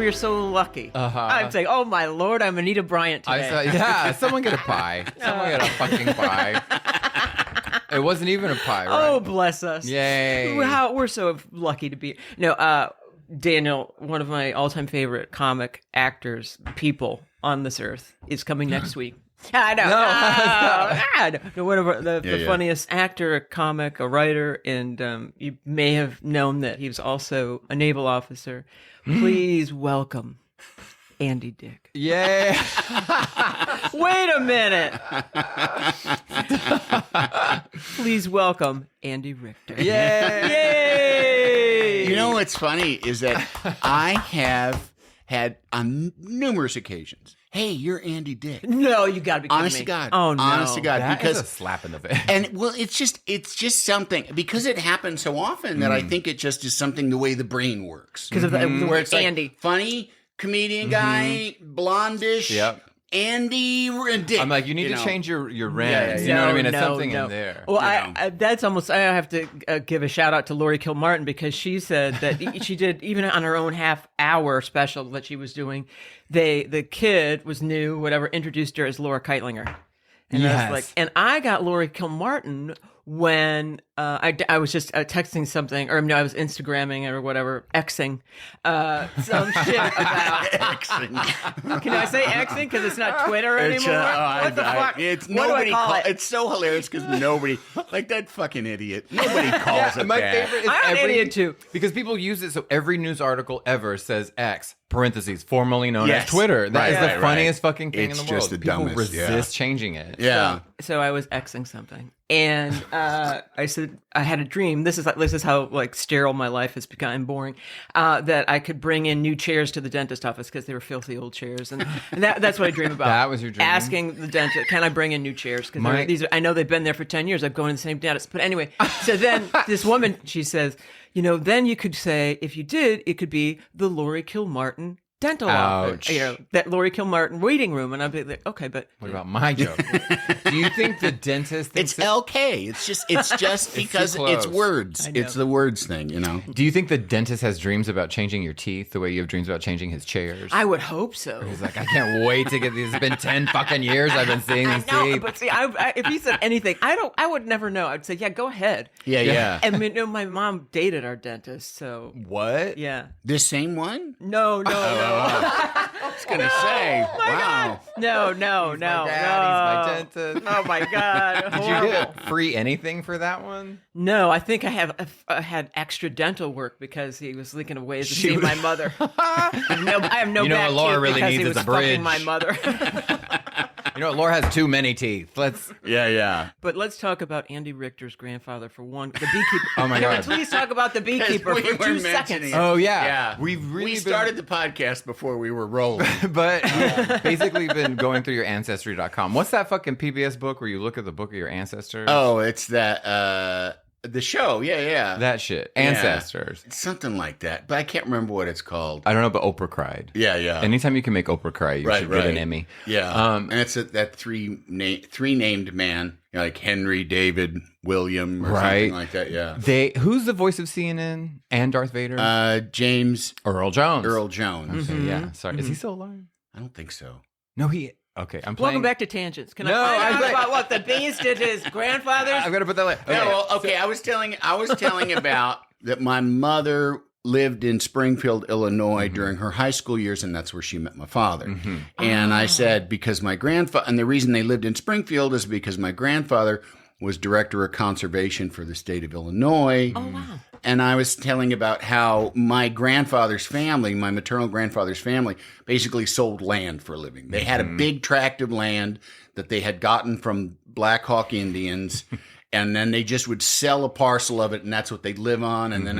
we are so lucky. I'm saying, oh my Lord, I'm Anita Bryant today. Someone get a pie. Someone get a fucking pie. It wasn't even a pie, right? Oh, bless us. Yay. We're so lucky to be. No, Daniel, one of my all-time favorite comic actors, people on this earth, is coming next week. I know. No, one of the funniest actor, a comic, a writer, and you may have known that he was also a naval officer. Please welcome Andy Dick. Yeah. Wait a minute. Please welcome Andy Richter. Yay! You know what's funny is that I have had on numerous occasions. Hey, you're Andy Dick. No, you got to be kidding Honest me. to God. Oh, no. Honest to God. That because is a slap in the face. And well, it's just something because it happens so often that I think it just is something the way the brain works. Because of the Where it's like Andy. funny comedian guy, blondish, Yep. Andy Dick. I'm like, you need to change your rents. You know what I mean? It's something in there. Well, that's almost. I have to give a shout out to Lori Kilmartin because she said that she did even on her own half-hour special that she was doing. The kid was new, whatever, introduced her as Laura Kightlinger, and I was like, and I got Lori Kilmartin when I was just texting something, or no, I was Instagramming or whatever, Xing some shit about Xing. Can I say Xing because it's not Twitter anymore? What the fuck? It's what nobody. do I call it? It's so hilarious because nobody, like that fucking idiot. Nobody calls it My that. favorite is I'm an idiot too. Because people use it, so every news article ever says X, parentheses, formerly known Yes. as Twitter. That is Right, the funniest fucking thing It's in the world. just the People dumbest, resist changing it. Yeah. So I was Xing something, and I said I had a dream. This is how like sterile my life has become and boring. That I could bring in new chairs to the dentist office because they were filthy old chairs, and that's what I dream about. That was your dream? Asking the dentist, can I bring in new chairs? Because I know they've been there for 10 years. I've gone to the same dentist, but anyway. So then this woman, she says, then you could say if you did, it could be the Lori Kilmartin dental office, that Lori Kilmartin waiting room, and I'd be like, okay, but What about my joke? Do you think the dentist thinks It's LK. It's just because it's words. It's the words thing, Do you think the dentist has dreams about changing your teeth the way you have dreams about changing his chairs? I would hope so. He's like, I can't wait to get these. It's been 10 fucking years I've been seeing these No, teeth. but see, if he said anything, I would never know. I'd say, yeah, go ahead. Yeah. And my mom dated our dentist, so What? yeah. This same one? No. I was gonna say, wow. No. My dad, he's my dentist. Oh my God. Did you get free anything for that one? No, I think I had extra dental work because he was thinking of ways to see my mother. I have no You know back what Laura teeth really because needs he is was a bridge. fucking my mother. You know what? Laura has too many teeth. Let's. Yeah. But let's talk about Andy Richter's grandfather for one, the beekeeper. Oh my God. Please talk about the beekeeper We for were 2 mentioning seconds. it. Oh yeah. Yeah. We started the podcast before we were rolling. But basically been going through your ancestry.com. What's that fucking PBS book where you look at the book of your ancestors? Oh, it's that the show. Yeah. That shit. Ancestors. It's something like that, but I can't remember what it's called. I don't know, but Oprah cried. Yeah. Anytime you can make Oprah cry, you should get an Emmy. Yeah. And it's that three named man, like Henry, David, William, or something like that. Yeah. Who's the voice of CNN and Darth Vader? James Earl Jones. Mm-hmm. Okay, yeah. Sorry. Is he still alive? I don't think so. No, he. Okay, I'm playing. Welcome back to Tangents. Can No, I find I'm out about what the bees did to his grandfather's? I've got to put that. Okay, I was telling about that my mother lived in Springfield, Illinois during her high school years, and that's where she met my father. And I said, because my grandfather, and the reason they lived in Springfield is because my grandfather was director of conservation for the state of Illinois. Oh, wow. And I was telling about how my grandfather's family, my maternal grandfather's family, basically sold land for a living. They had a big tract of land that they had gotten from Black Hawk Indians, and then they just would sell a parcel of it, and that's what they'd live on. And then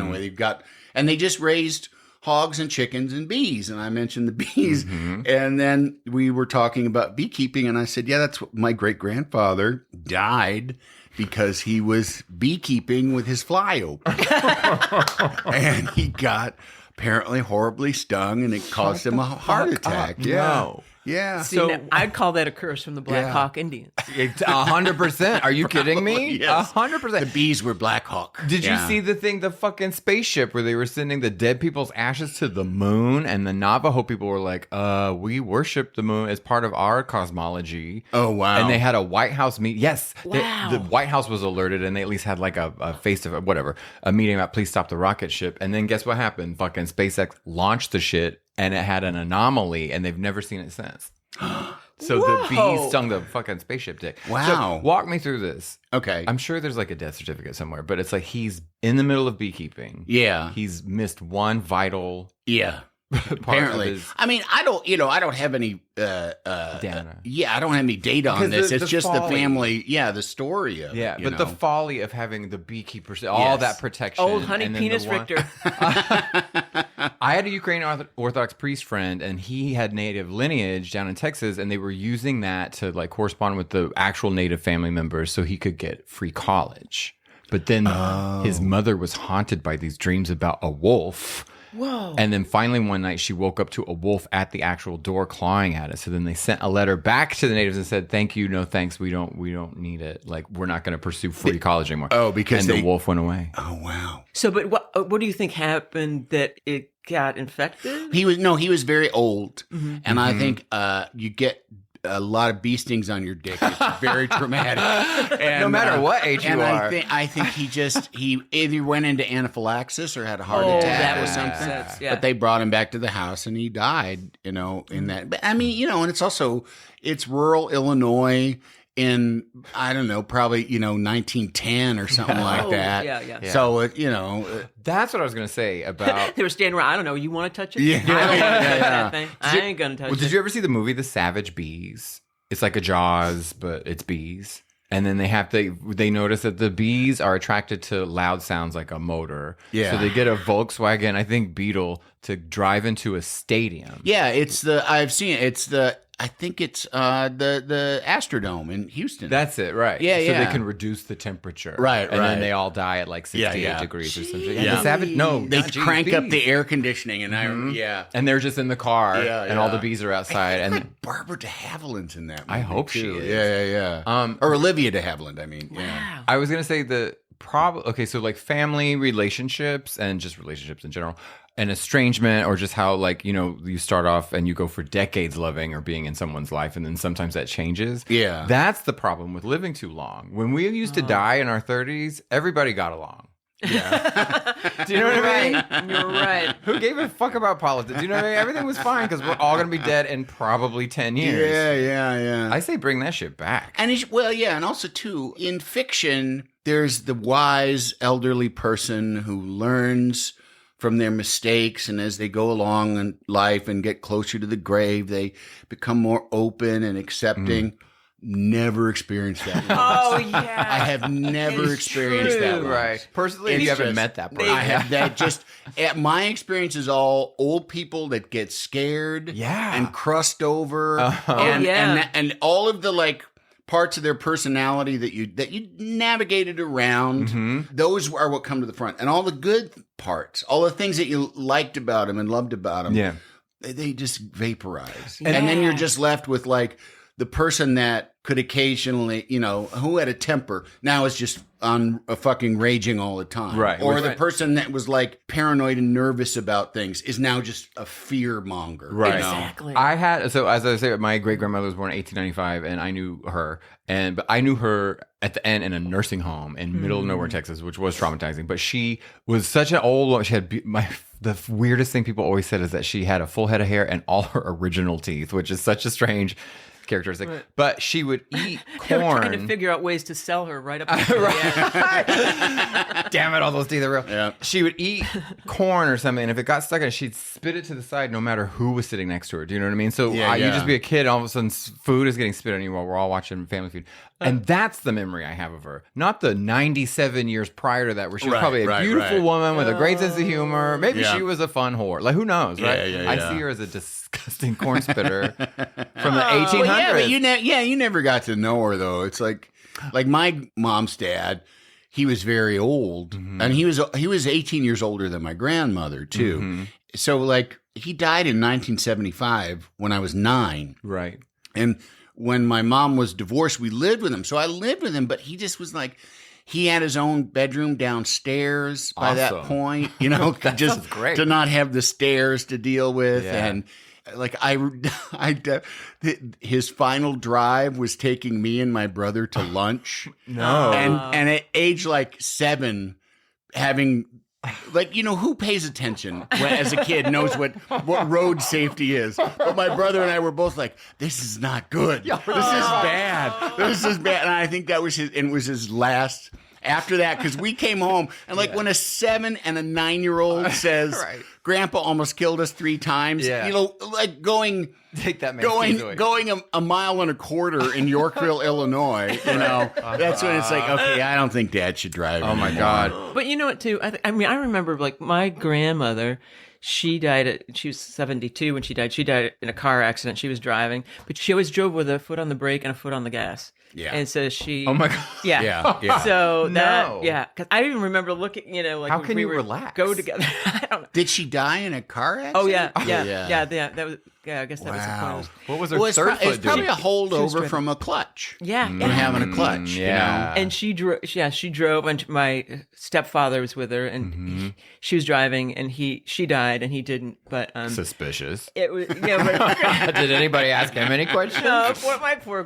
and they just raised hogs and chickens and bees. And I mentioned the bees. And then we were talking about beekeeping, and I said, yeah, that's what my great-grandfather died because he was beekeeping with his fly open. And he got apparently horribly stung, and it caused him a heart attack. No. Yeah. See, So- now, I'd call that a curse from the Black Hawk Indians. 100%. Are you kidding me? Yes. 100%. The bees were Black Hawk. Did you see the fucking spaceship where they were sending the dead people's ashes to the moon, and the Navajo people were like, we worship the moon as part of our cosmology. Oh, wow. And they had a White House meet. Yes. Wow. The White House was alerted, and they at least had like a a meeting about please stop the rocket ship. And then guess what happened? Fucking SpaceX launched the shit, and it had an anomaly, and they've never seen it since. So the bee stung the fucking spaceship dick. Wow. So walk me through this. Okay. I'm sure there's like a death certificate somewhere, but it's like he's in the middle of beekeeping. Yeah. He's missed one vital Yeah. part Apparently. of his I mean, I don't have any data. yeah, I don't have any data on Because this. the It's just folly. the family, the story of Yeah, it, but you the know? folly of having the beekeepers, all Yes. that protection. Old honey and then penis the one- Richter. I had a Ukrainian Orthodox priest friend, and he had native lineage down in Texas, and they were using that to like correspond with the actual native family members so he could get free college. But then his mother was haunted by these dreams about a wolf. Whoa. And then finally one night she woke up to a wolf at the actual door clawing at it. So then they sent a letter back to the natives and said, "Thank you, no thanks. We don't need it. Like we're not going to pursue free college anymore." Oh, because and the wolf went away. Oh, wow. So, but what do you think happened that it got infected? He was very old. And I think you get a lot of bee stings on your dick. It's very traumatic. And, No matter what age you and are. I think he either went into anaphylaxis or had a heart Oh, attack that or would make something. sense, yeah. But they brought him back to the house and he died, in that. But I mean, and it's rural Illinois in, I don't know, probably, 1910 or something like Oh, that. yeah. So, That's what I was going to say about. They were standing around. I don't know. You want to touch it? Yeah. I don't want to Yeah, touch yeah. that thing. I ain't gonna touch Well, it. did you ever see the movie The Savage Bees? It's like a Jaws, but it's bees. And then they notice that the bees are attracted to loud sounds like a motor. Yeah. So they get a Volkswagen, I think Beetle, to drive into a stadium. yeah, I've seen it. I think it's the Astrodome in Houston. That's it, right? Yeah, So yeah. they can reduce the temperature, Right, And right. then they all die at like 68 Yeah. degrees or something. Jeez. And Yeah. the savage, no, they not G's, crank up bees. the air conditioning, and and they're just in the car, Yeah, and all yeah. the bees are I outside. feel And like Barbara de Havilland's in that movie. I hope she too. is. Yeah. Or Olivia de Havilland. I mean, yeah. Wow. I was gonna say okay, so like family relationships and just relationships in general, an estrangement, or just how like you start off and you go for decades loving or being in someone's life, and then sometimes that changes. Yeah. That's the problem with living too long. When we used to die in our 30s, everybody got along. Yeah. Do you know what I mean? You're right. Who gave a fuck about politics? You know what I mean? Everything was fine because we're all gonna be dead in probably 10 years. Yeah. I say bring that shit back. And and also too, in fiction, there's the wise elderly person who learns from their mistakes, and as they go along in life and get closer to the grave, they become more open and accepting. Never experienced that. once. Oh yeah. I have never It's experienced true. that. once. Right. Personally, It's you haven't just- met that person. I have that just. My experience is all old people that get scared, Yeah. and crushed over, Uh-huh. and, Oh, yeah. and all of the like parts of their personality that you navigated around. Mm-hmm. Those are what come to the front, and all the good parts, all the things that you liked about them and loved about them. Yeah. They just vaporize, Yeah. and then you're just left with like the person that could occasionally, who had a temper, now is just on a fucking raging all the time. Right. Or the Right. person that was like paranoid and nervous about things is now just a fear monger. Right. Exactly. I had, so as I say, my great grandmother was born in 1895, and I knew her, but I knew her at the end in a nursing home in middle of nowhere, Texas, which was traumatizing. But she was such an old woman. She had the weirdest thing people always said is that she had a full head of hair and all her original teeth, which is such a strange characteristic. Right. But she would eat They were corn. trying to figure out ways to sell her right up until the end. Damn it, all those teeth are real. Yeah. She would eat corn or something, and if it got stuck in it, she'd spit it to the side no matter who was sitting next to her. Do you know what I mean? So Yeah, you'd yeah. just be a kid, and all of a sudden food is getting spit on you while we're all watching Family Feud. And that's the memory I have of her. Not the 97 years prior to that, where she was Right, probably a right, beautiful right. woman with a great sense of humor. Maybe Yeah. she was a fun whore. Like, who knows, right? Yeah, I yeah. see her as a disgusting corn spitter from the 1800s. Well, yeah, but you never got to know her though. It's like my mom's dad. He was very old, and he was 18 years older than my grandmother too. So like he died in 1975 when I was 9. Right. And when my mom was divorced, we lived with him. So I lived with him, but he just was like, he had his own bedroom downstairs by that Awesome. point, you know, That just sounds great. to not have the stairs to deal with. Yeah. And like his final drive was taking me and my brother to lunch. No. And at age like 7, having like, you know, who pays attention as a kid knows what road safety is. But my brother and I were both like, this is not good. This is bad. This is bad. And I think that was his last after that, because we came home and like when a 7 and a 9-year-old says, Right. Grandpa almost killed us 3 times, Yeah. you know, like Take that man's keys away. going a mile and a quarter in Yorkville, Illinois, you know, that's when it's like, okay, I don't think Dad should drive. Oh my anymore. God. But you know what, too? I mean, I remember, like, my grandmother, she was 72 when she died. She died in a car accident. She was driving, but she always drove with a foot on the brake and a foot on the gas. Yeah. And so she... Oh my God. Yeah. Yeah. So that... No. Yeah. Because I even remember looking, you know, like... How when can we you were relax? Go together. I don't know. Did she die in a car accident? Oh, yeah. Yeah. yeah. Yeah. That was... Yeah, I guess that was the Wow. point. What was her Well, it's, third it's foot probably doing? a holdover driving. from a clutch. Yeah. From Yeah. having a clutch, yeah. you know? And she drove. Yeah, she drove, and my stepfather was with her, and she was driving, and she died, and he didn't. But Suspicious. it was But, Did anybody ask him any questions? no,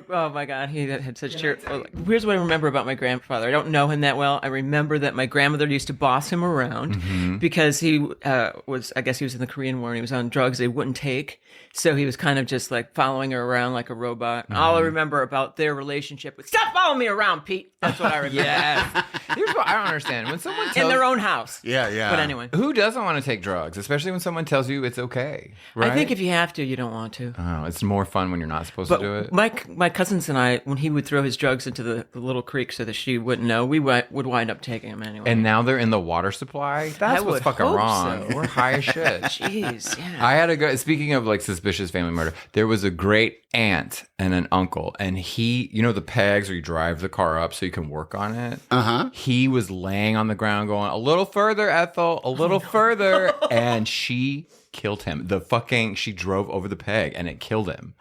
oh my God, he had such here's what I remember about my grandfather. I don't know him that well. I remember that my grandmother used to boss him around because he was, I guess he was in the Korean War and he was on drugs they wouldn't take. So he was kind of just like following her around like a robot. All I remember about their relationship was, stop following me around, Pete. That's what I remember. Yes. Here's what I don't understand. When someone In tells their own house. Yeah. But anyway. who doesn't want to take drugs, especially when someone tells you it's okay, right? I think if you have to, you don't want to. Oh, it's more fun when you're not supposed But to do it. my cousins and I, when he would throw his drugs into the little creek so that she wouldn't know, we would wind up taking them anyway. And now they're in the water supply. That's I what's would fucking hope wrong. so. We're high as shit. Jeez, yeah. I had a go. Speaking of like suspicious family murder, there was a great aunt and an uncle, and he, you know, the pegs where you drive the car up so you can work on it. He was laying on the ground, going a little further, Ethel, a little further, and she killed him. She drove over the peg and it killed him.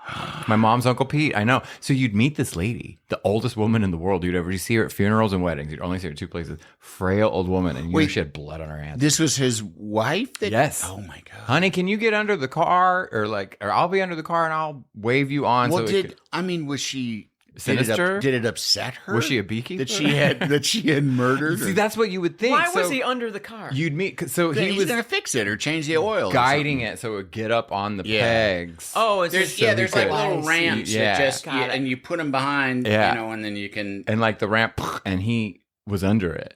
My mom's Uncle Pete, I know. So you'd meet this lady, the oldest woman in the world. You see her at funerals and weddings. You'd only see her at 2 places. Frail old woman, and you know she had blood on her hands. This was his wife? Yes. Oh, my God. Honey, can you get under the car? Or I'll be under the car and I'll wave you on. Well, so was she... Sinister? Did it upset her? Was she a beekeeper? That she had murdered? See, that's what you would think. Why So was he under the car? You'd meet. So he He's was going to fix it or change the oil. guiding it so it would get up on the Yeah. pegs. Oh, it's There's just, there's like little ramps Yeah. that just Got it. and you put them behind, Yeah. you know, and then you can. And like the ramp, and he was under it.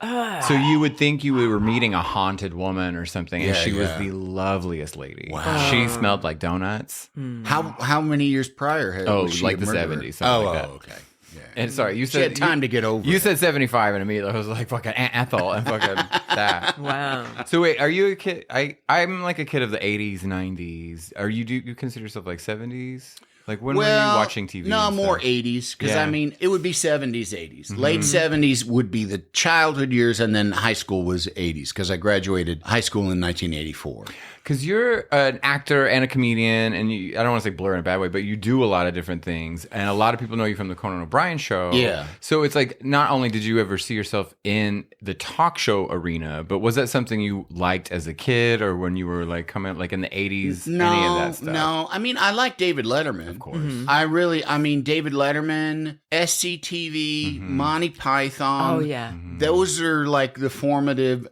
So you would think you were meeting a haunted woman or something, and Yeah, she was yeah. the loveliest lady. Wow. She smelled like donuts. How many years prior? Was she like a the murderer? 70s, something like that. Okay. Yeah. And sorry, you She said had time to get over. You it. said 75, and immediately I was like fucking Aunt Ethel and fucking that. wow. So wait, are you a kid? I'm like a kid of the 80s, 90s. Do you consider yourself like 70s? Like when were you watching TV? No, and more stuff? 80s. Because Yeah. I mean, it would be 70s, 80s. Late 70s would be the childhood years, and then high school was 80s. Because I graduated high school in 1984. Because you're an actor and a comedian, and I don't want to say blur in a bad way, but you do a lot of different things. And a lot of people know you from the Conan O'Brien show. Yeah. So it's like, not only did you ever see yourself in the talk show arena, but was that something you liked as a kid, or when you were like coming like in the 80s, any of that stuff? No. I mean, I like David Letterman. Of course. David Letterman, SCTV, Monty Python. Oh, yeah. Those are like the formative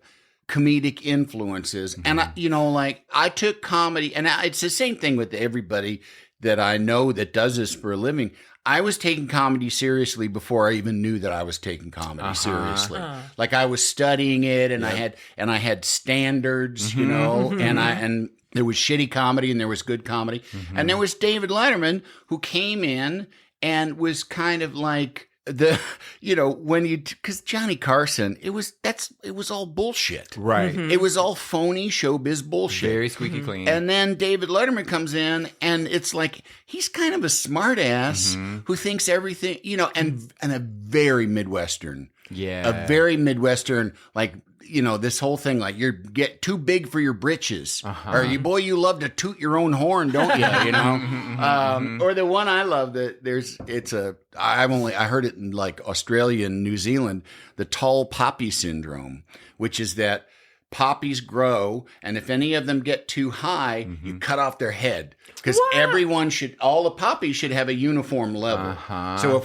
comedic influences. And I took comedy, and it's the same thing with everybody that I know that does this for a living. I was taking comedy seriously before I even knew that I was taking comedy seriously. Like I was studying it, and I had standards, and there was shitty comedy and there was good comedy. And there was David Letterman, who came in and was kind of like because Johnny Carson, it was all bullshit. Right. It was all phony showbiz bullshit. Very squeaky clean. And then David Letterman comes in, and it's like he's kind of a smart ass who thinks everything, and a very Midwestern. Yeah. A very Midwestern, like this whole thing, like you're get too big for your britches, or you love to toot your own horn, don't you? Or the one I love that I heard it in like Australia and New Zealand, the tall poppy syndrome, which is that poppies grow, and if any of them get too high, you cut off their head. Because all the poppies should have a uniform level. So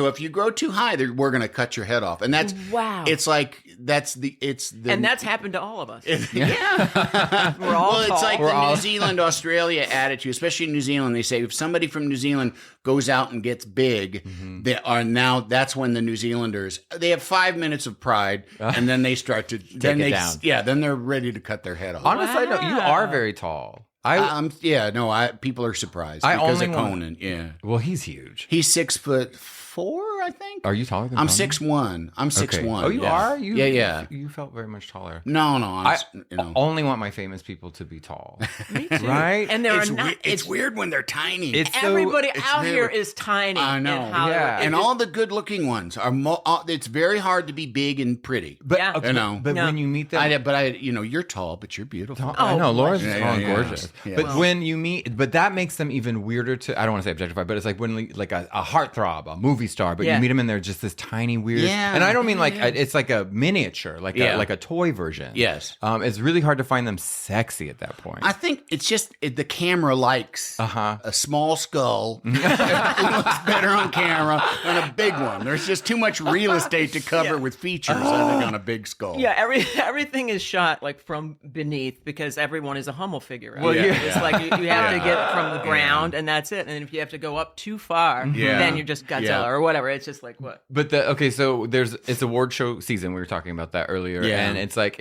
if you grow too high, we're going to cut your head off. And that's, it's like, and that's happened to all of us. Yeah. We're all tall. It's like the New Zealand, Australia attitude, especially in New Zealand. They say if somebody from New Zealand goes out and gets big, that's when the New Zealanders, they have 5 minutes of pride, and then they start to, take it down. Yeah, then they're ready to cut their head off. On a side note, you are very tall. People are surprised because of Conan. Yeah. Well, he's huge. He's 6'4", I think. Are you taller than I'm Conan? 6'1". I'm 6'1". Oh, you are? Yeah. You felt very much taller. No. I only want my famous people to be tall. Me too. Right? And it's weird when they're tiny. Everybody out here is tiny. I know. Yeah. And all the good-looking ones are. It's very hard to be big and pretty. But Yeah. okay, but when you meet them, you're tall, but you're beautiful. I know Laura's tall and gorgeous. Yeah. But when you meet, but that makes them even weirder to. I don't want to say objectify, but it's like when like a heartthrob, a movie star, but you meet them and they're just this tiny weird. Yeah. And I don't mean like it's like a miniature, like a toy version. Yes. It's really hard to find them sexy at that point. I think it's just the camera likes a small skull. It looks better on camera than a big one. There's just too much real estate to cover with features, I think, on a big skull. Yeah, everything is shot like from beneath because everyone is a Hummel figure. Right? Well, It's like you have to get from the ground, and that's it. And if you have to go up too far, then you're just Godzilla or whatever. It's just like what? But so it's award show season. We were talking about that earlier, and it's like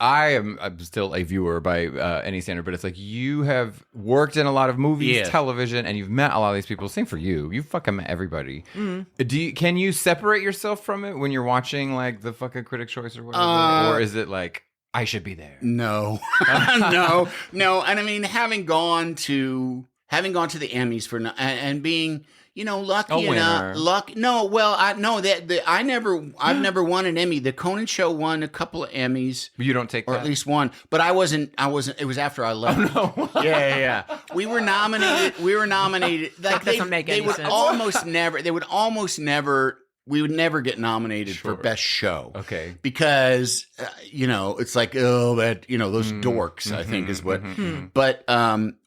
I'm still a viewer by any standard, but it's like you have worked in a lot of movies, television, and you've met a lot of these people. Same for you. You fucking met everybody. Can you separate yourself from it when you're watching like the fucking Critics' Choice or whatever, or is it like I should be there? No, no. And I mean, having gone to the Emmys and being. Lucky enough. I've never won an Emmy. The Conan Show won a couple of Emmys. But you don't take or that? At least one. But I wasn't. It was after I left. Oh no. Yeah. We were nominated. Like that doesn't make any sense. We would never get nominated for Best Show. Okay. Because, it's like, those dorks, I think is what. But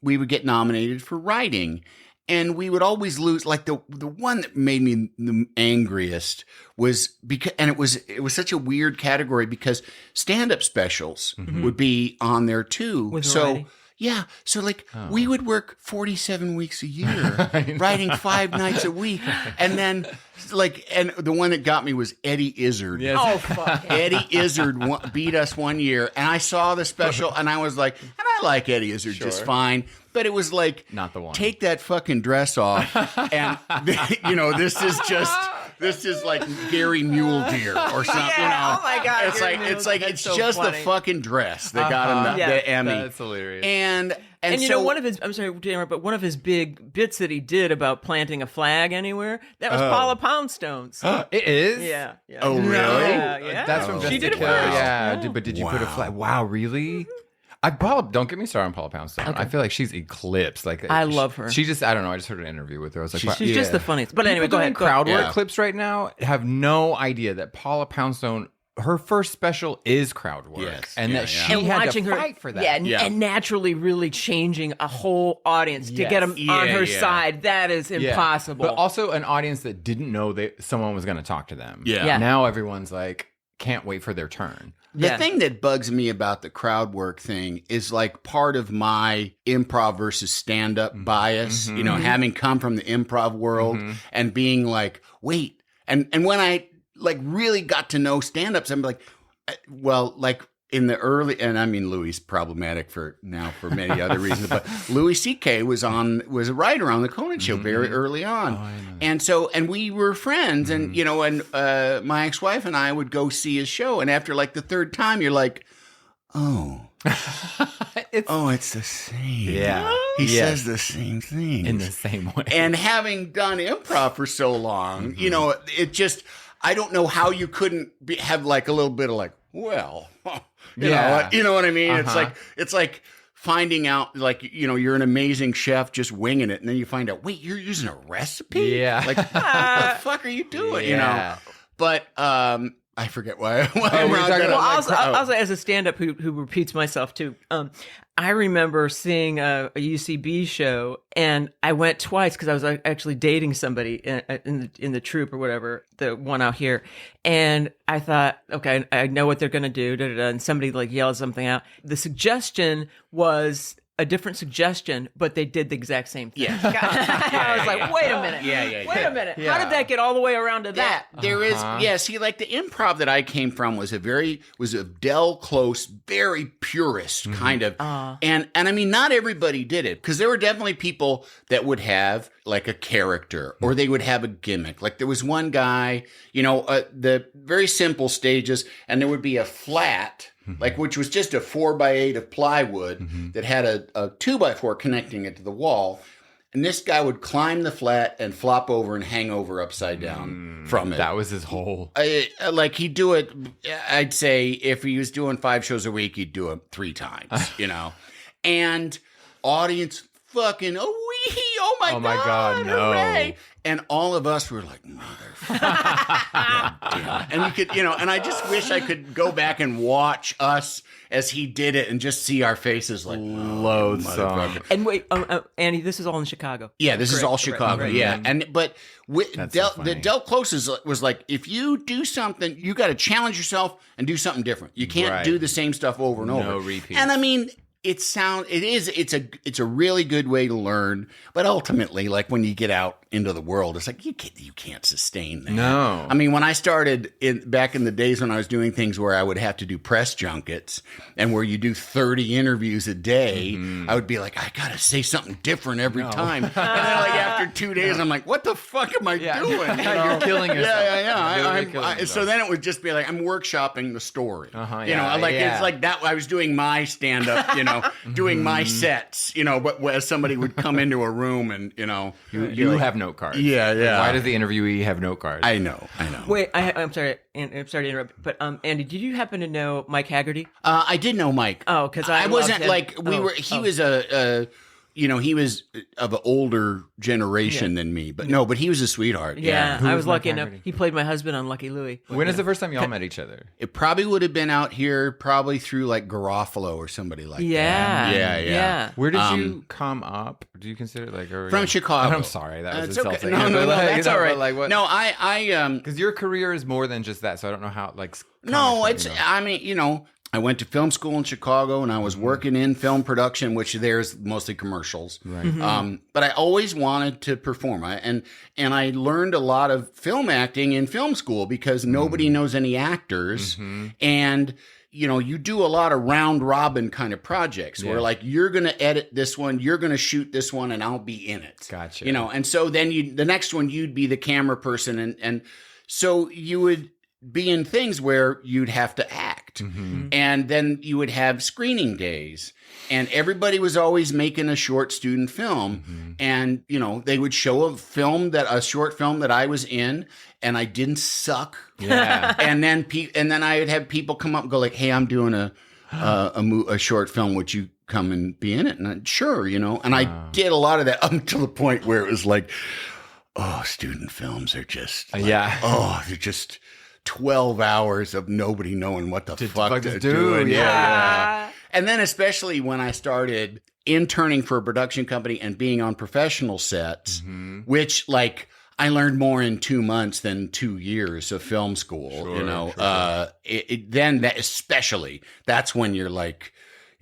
we would get nominated for writing. And we would always lose. Like the one that made me the angriest was and it was such a weird category because stand-up specials would be on there too. With variety. Yeah. So we would work 47 weeks a year, writing 5 nights a week. And then and the one that got me was Eddie Izzard. Yes. Oh, fuck. Eddie Izzard beat us one year. And I saw the special and I was like, and I like Eddie Izzard just fine. But it was like, not the one. Take that fucking dress off. And, this is like Gary Mule Deer or something. Yeah, oh my God. It's so just funny. the fucking dress that got him the Emmy. That's hilarious. And so one of his, I'm sorry, Dan, but one of his big bits that he did about planting a flag anywhere, that was Paula Poundstone's. It is? Yeah. Oh, really? Yeah. That's from She Just did to it Kill. first. Yeah. But did you put a flag? Wow, really? Don't get me started on Paula Poundstone. Okay. I feel like she's eclipsed. Like I love her. She just, I don't know. I just heard an interview with her. I was like, wow. She's just the funniest. But anyway, go ahead. Crowd work clips right now have no idea that Paula Poundstone, her first special is crowd work, and that she had to fight for that. And naturally, really changing a whole audience to get them on her side. That is impossible. But also an audience that didn't know that someone was going to talk to them. Yeah. Now everyone's like, can't wait for their turn. The thing that bugs me about the crowd work thing is like part of my improv versus stand-up bias, having come from the improv world and being like, wait. And when I like really got to know stand-ups, I'm like, well, like in the early, and I mean, Louis problematic for many other reasons, but Louis C.K. was a writer on the Conan Show very early on. And we were friends and, my ex-wife and I would go see his show. And after like the third time, you're like, oh, it's the same. Yeah. He says the same thing. In the same way. And having done improv for so long, it just, I don't know how you couldn't have like a little bit of like, well, Yeah. you know what I mean? Uh-huh. It's like finding out, like, you're an amazing chef just winging it, and then you find out, wait, you're using a recipe? Yeah. Like, what the fuck are you doing? Yeah. But I forget why. we were talking Well, about, also as a stand-up who repeats myself too, I remember seeing a UCB show, and I went twice because I was actually dating somebody in the troupe or whatever, the one out here, and I thought, okay, I know what they're gonna do, and somebody like yelled something out. The suggestion was a different suggestion, but they did the exact same thing. Yeah. I was like, wait a minute. Wait a minute. How did that get all the way around to that? There is, see, like the improv that I came from was a Del Close, very purist kind of, and I mean, not everybody did it, because there were definitely people that would have like a character, or they would have a gimmick. Like there was one guy, the very simple stages, and there would be a flat, like, which was just a 4x8 of plywood that had a 2x4 connecting it to the wall. And this guy would climb the flat and flop over and hang over upside down from it. That was his whole. Like he'd do it, I'd say if he was doing 5 shows a week, he'd do it 3 times, And audience fucking, oh my God, no. Hooray. And all of us were like, motherfucker. Damn it. And we could, and I just wish I could go back and watch us as he did it and just see our faces like, loathsome. And wait, Andy, this is all in Chicago. Yeah, this is all Chicago. Right. Yeah, but funny. Del Close was like, if you do something, you got to challenge yourself and do something different. You can't Right. do the same stuff over and over. No repeats. And I mean, it's a really good way to learn, but ultimately, like when you get out into the world, it's like you can't sustain that. No. I mean, when I started back in the days when I was doing things where I would have to do press junkets and where you do 30 interviews a day, I would be like, I gotta say something different every time. And then like after 2 days, I'm like, what the fuck am I doing? You're killing yourself. Yeah. So then it would just be like, I'm workshopping the story. It's like that. I was doing my stand up, doing my sets, but where somebody would come into a room and, You have note cards. Yeah. Why does the interviewee have note cards? I know. Wait, I'm sorry. I'm sorry to interrupt, but Andy, did you happen to know Mike Haggerty? I did know Mike. Oh, because I wasn't him. like we were. He was he was of an older generation than me, but he was a sweetheart. Yeah, Who I was was lucky Mike enough. Haggerty? He played my husband on Lucky Louie. When is the first time y'all met each other? It probably would have been out here, probably through like Garofalo or somebody like that. Yeah. Where did you come up? Do you consider From Chicago. I'm sorry, that was It's insulting. okay. No, that's all right. Like, what? No, I Because your career is more than just that, so I don't know how. No, I mean, I went to film school in Chicago and I was working in film production, which there's mostly commercials. Right. But I always wanted to perform. And I learned a lot of film acting in film school because nobody knows any actors. And, you do a lot of round robin kind of projects where like, you're going to edit this one, you're going to shoot this one, and I'll be in it. Gotcha. And so then the next one, you'd be the camera person. And so you would be in things where you'd have to act. And then you would have screening days. And everybody was always making a short student film. And, they would show a short film that I was in, and I didn't suck. Yeah. and then I would have people come up and go like, hey, I'm doing a short film. Would you come and be in it? And I'd, sure, and I did a lot of that up until the point where it was like, oh, student films are just, like, they're just 12 hours of nobody knowing what the fuck to do. Yeah. And then especially when I started interning for a production company and being on professional sets, which like I learned more in 2 months than 2 years of film school, then that especially, that's when you're like,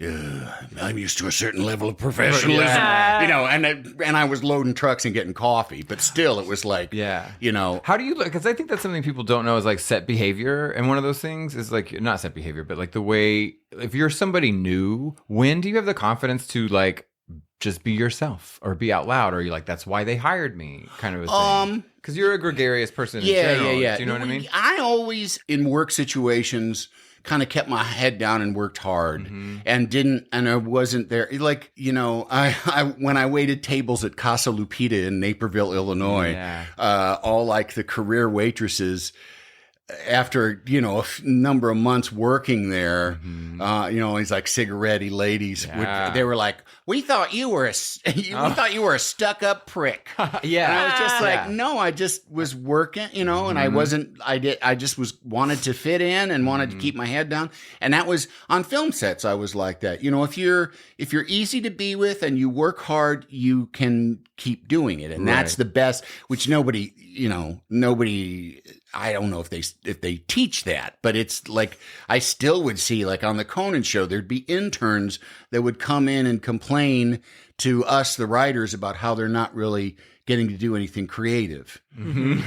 I'm used to a certain level of professionalism, and I was loading trucks and getting coffee, but still it was like, How do you look? Because I think that's something people don't know is like set behavior. And one of those things is like, not set behavior, but like the way, if you're somebody new, when do you have the confidence to like just be yourself or be out loud? Or are you like, that's why they hired me kind of a thing? Because you're a gregarious person in general. Do you know what I mean? I always, in work situations, kind of kept my head down and worked hard and I wasn't there. Like, I when I waited tables at Casa Lupita in Naperville, Illinois, all like the career waitresses, after, number of months working there, these like cigarette-y ladies, they were like, we thought you were a stuck-up prick. Yeah. And I was just like, no, I just was working, and I just wanted to fit in and wanted to keep my head down. And that was on film sets. I was like that. If you're easy to be with and you work hard, you can keep doing it. And that's the best, which nobody, I don't know if they teach that, but it's like, I still would see, like on the Conan show, there'd be interns that would come in and complain to us, the writers, about how they're not really getting to do anything creative. And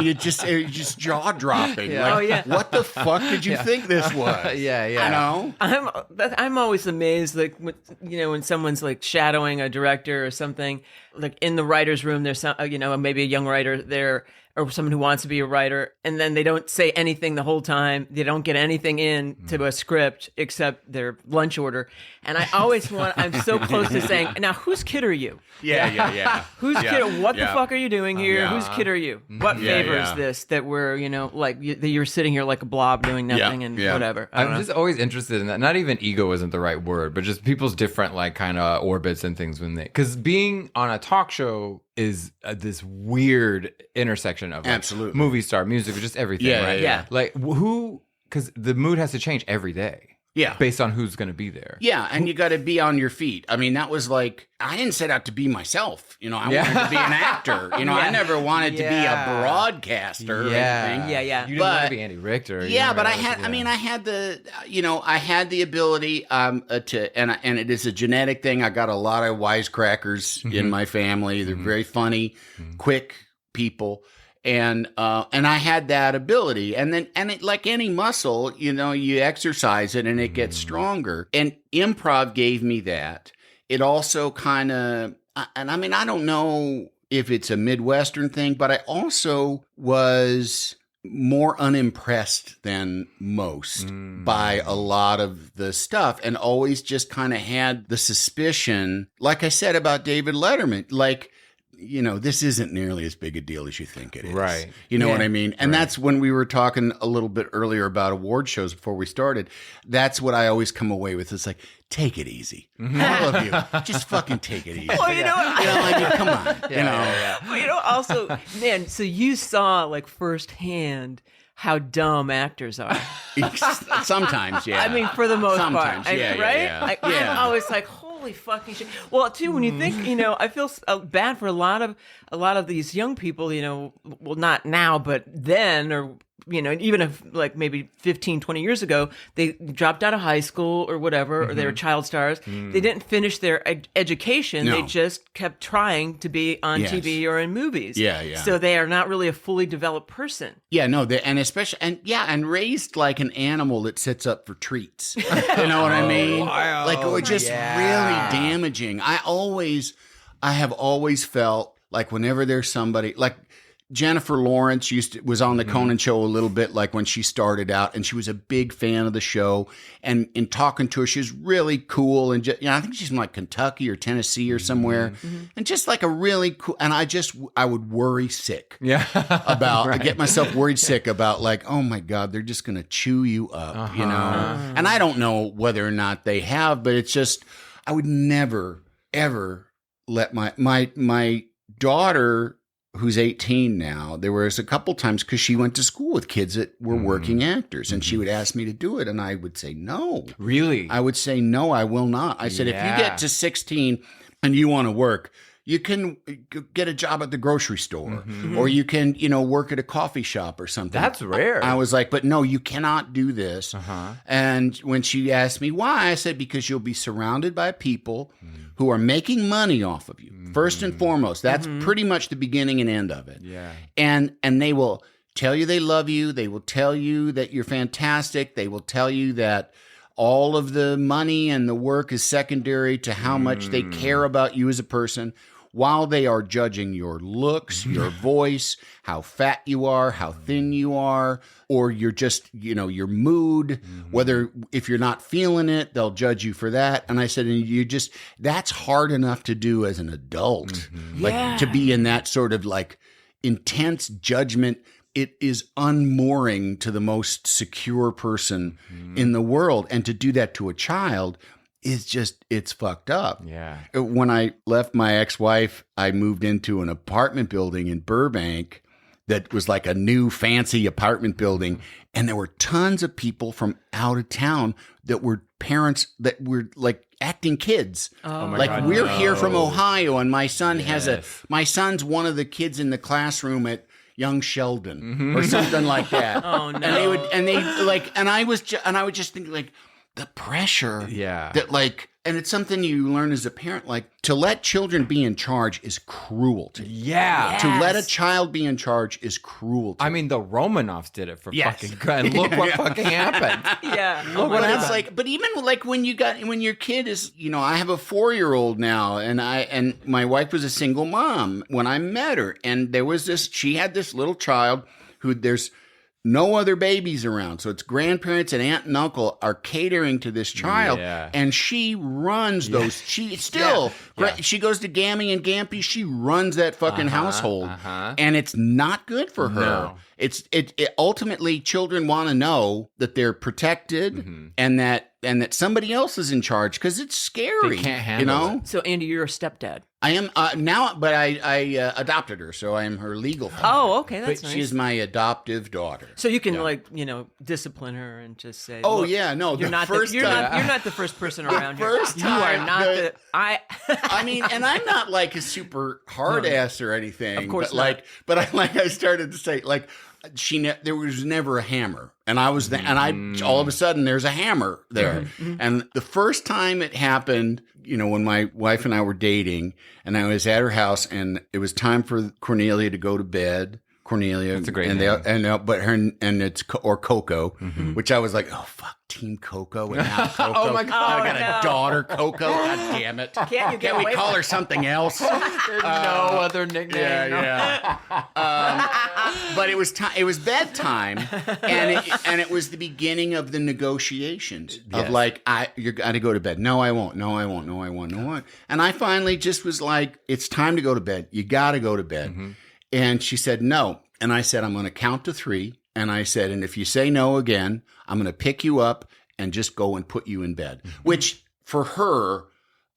it just jaw dropping. Yeah. What the fuck did you think this was? Yeah. I'm always amazed, like, when someone's like shadowing a director or something, like in the writer's room, there's some, maybe a young writer there or someone who wants to be a writer, and then they don't say anything the whole time. They don't get anything in to a script except their lunch order. And I always I'm so close to saying, now, whose kid are you? Yeah. Whose kid? What the fuck are you doing here? Whose kid are you? What favor is this that we're, that you're sitting here like a blob doing nothing and whatever? I'm just always interested in that. Not even ego isn't the right word, but just people's different like kind of orbits and things because being on a talk show is this weird intersection of absolutely movie star, music, just everything, right? Yeah. Like because the mood has to change every day. Yeah. Based on who's going to be there. Yeah, and you got to be on your feet. I mean, that was like, I didn't set out to be myself. I wanted to be an actor. I never wanted to be a broadcaster or anything. Yeah. You didn't want to be Andy Richter. Yeah, but I had the ability to, and it is a genetic thing. I got a lot of wisecrackers in my family. They're very funny, quick people. And I had that ability, and it, like any muscle, you exercise it and it gets stronger. And improv gave me that. It also kind of, and I mean, I don't know if it's a Midwestern thing, but I also was more unimpressed than most by a lot of the stuff, and always just kind of had the suspicion, like I said about David Letterman, like, this isn't nearly as big a deal as you think it is. Right. You know what I mean? And that's when we were talking a little bit earlier about award shows before we started. That's what I always come away with. It's like, take it easy. All of you, just fucking take it easy. Well, you know what? Come on. Well, also, man, so you saw like firsthand how dumb actors are. Sometimes, yeah. I mean, for the most part. Sometimes, right? Yeah. I'm always like, holy fucking shit. Well, too, when you think, I feel bad for a lot of these young people, well, not now, but then, or, even if like maybe 15, 20 years ago, they dropped out of high school or whatever, or they were child stars. They didn't finish their education. No. They just kept trying to be on TV or in movies. Yeah. So they are not really a fully developed person. Yeah, no, and raised like an animal that sits up for treats. You know what I mean? Wow. Like, it was just really damaging. I have always felt like whenever there's somebody like Jennifer Lawrence was on the Conan show a little bit, like when she started out, and she was a big fan of the show. And in talking to her, she was really cool, and I think she's from like Kentucky or Tennessee or somewhere, and just like a really cool. And I would worry sick, about get myself worried sick about like, oh my God, they're just gonna chew you up, And I don't know whether or not they have, but it's just I would never ever let my daughter, who's 18 now, there was a couple times because she went to school with kids that were working actors, and she would ask me to do it, and I would say no. Really? I would say no, I will not. I said, if you get to 16 and you want to work, you can get a job at the grocery store, or you can, work at a coffee shop or something. That's rare. I was like, but no, you cannot do this. And when she asked me why, I said, because you'll be surrounded by people who are making money off of you. First and foremost, that's pretty much the beginning and end of it. Yeah. And they will tell you they love you. They will tell you that you're fantastic. They will tell you that all of the money and the work is secondary to how much they care about you as a person, while they are judging your looks, your voice, how fat you are, how thin you are, or you're just, your mood, whether if you're not feeling it, they'll judge you for that. And I said, and that's hard enough to do as an adult, like to be in that sort of like intense judgment it is unmooring to the most secure person in the world. And to do that to a child is just, it's fucked up. Yeah. When I left my ex-wife, I moved into an apartment building in Burbank that was like a new fancy apartment building. And there were tons of people from out of town that were parents that were like acting kids. Oh my like God, we're no. here from Ohio, and my son Yes. my son's one of the kids in the classroom at Young Sheldon or something like that. Oh, no. And I would just think like the pressure Yeah. that like, and it's something you learn as a parent, like to let children be in charge is cruelty. Yeah. To let a child be in charge is cruelty. I mean, the Romanovs did it for Yes. fucking good. And look what fucking happened. Yeah. Look what But it's happened. like, but even like when your kid is, I have a 4-year-old now, and my wife was a single mom when I met her, and she had this little child who there's no other babies around. So it's grandparents and aunt and uncle are catering to this child. Yeah. And she runs those. She still, Yeah. she goes to Gammy and Gampy. She runs that fucking household. And it's not good for her. No. It ultimately, children want to know that they're protected and that somebody else is in charge because it's scary. They can't handle it. So, Andy, you're a stepdad. I am now, but I adopted her, so I am her legal father. Oh, okay. That's But nice. she is my adoptive daughter. So you can discipline her and just say, Oh, "Look, yeah, no, you're the not first you're time- not you're not the first person around first here. You are time not the- I mean, and I'm not like a super hard ass or anything. Of course but I started to say like there was never a hammer, and I was all of a sudden there's a hammer there, and the first time it happened, when my wife and I were dating, and I was at her house, and it was time for Cornelia to go to bed. Cornelia, That's a great and name. but her and it's Coco, which I was like, oh fuck, Team Coco and now Coco. Oh my God. I got a daughter, Coco. God damn it! Can't we call her something else? There's no other nickname. But it was time. It was bedtime, and it was the beginning of the negotiations of Yes. like, you got to go to bed. No, I won't. No, I won't. No, I won't. No, I won't. And I finally just was like, it's time to go to bed. You got to go to bed. And she said no, and I said I'm going to count to 3, and I said, and if you say no again, I'm going to pick you up and just go and put you in bed. Which for her,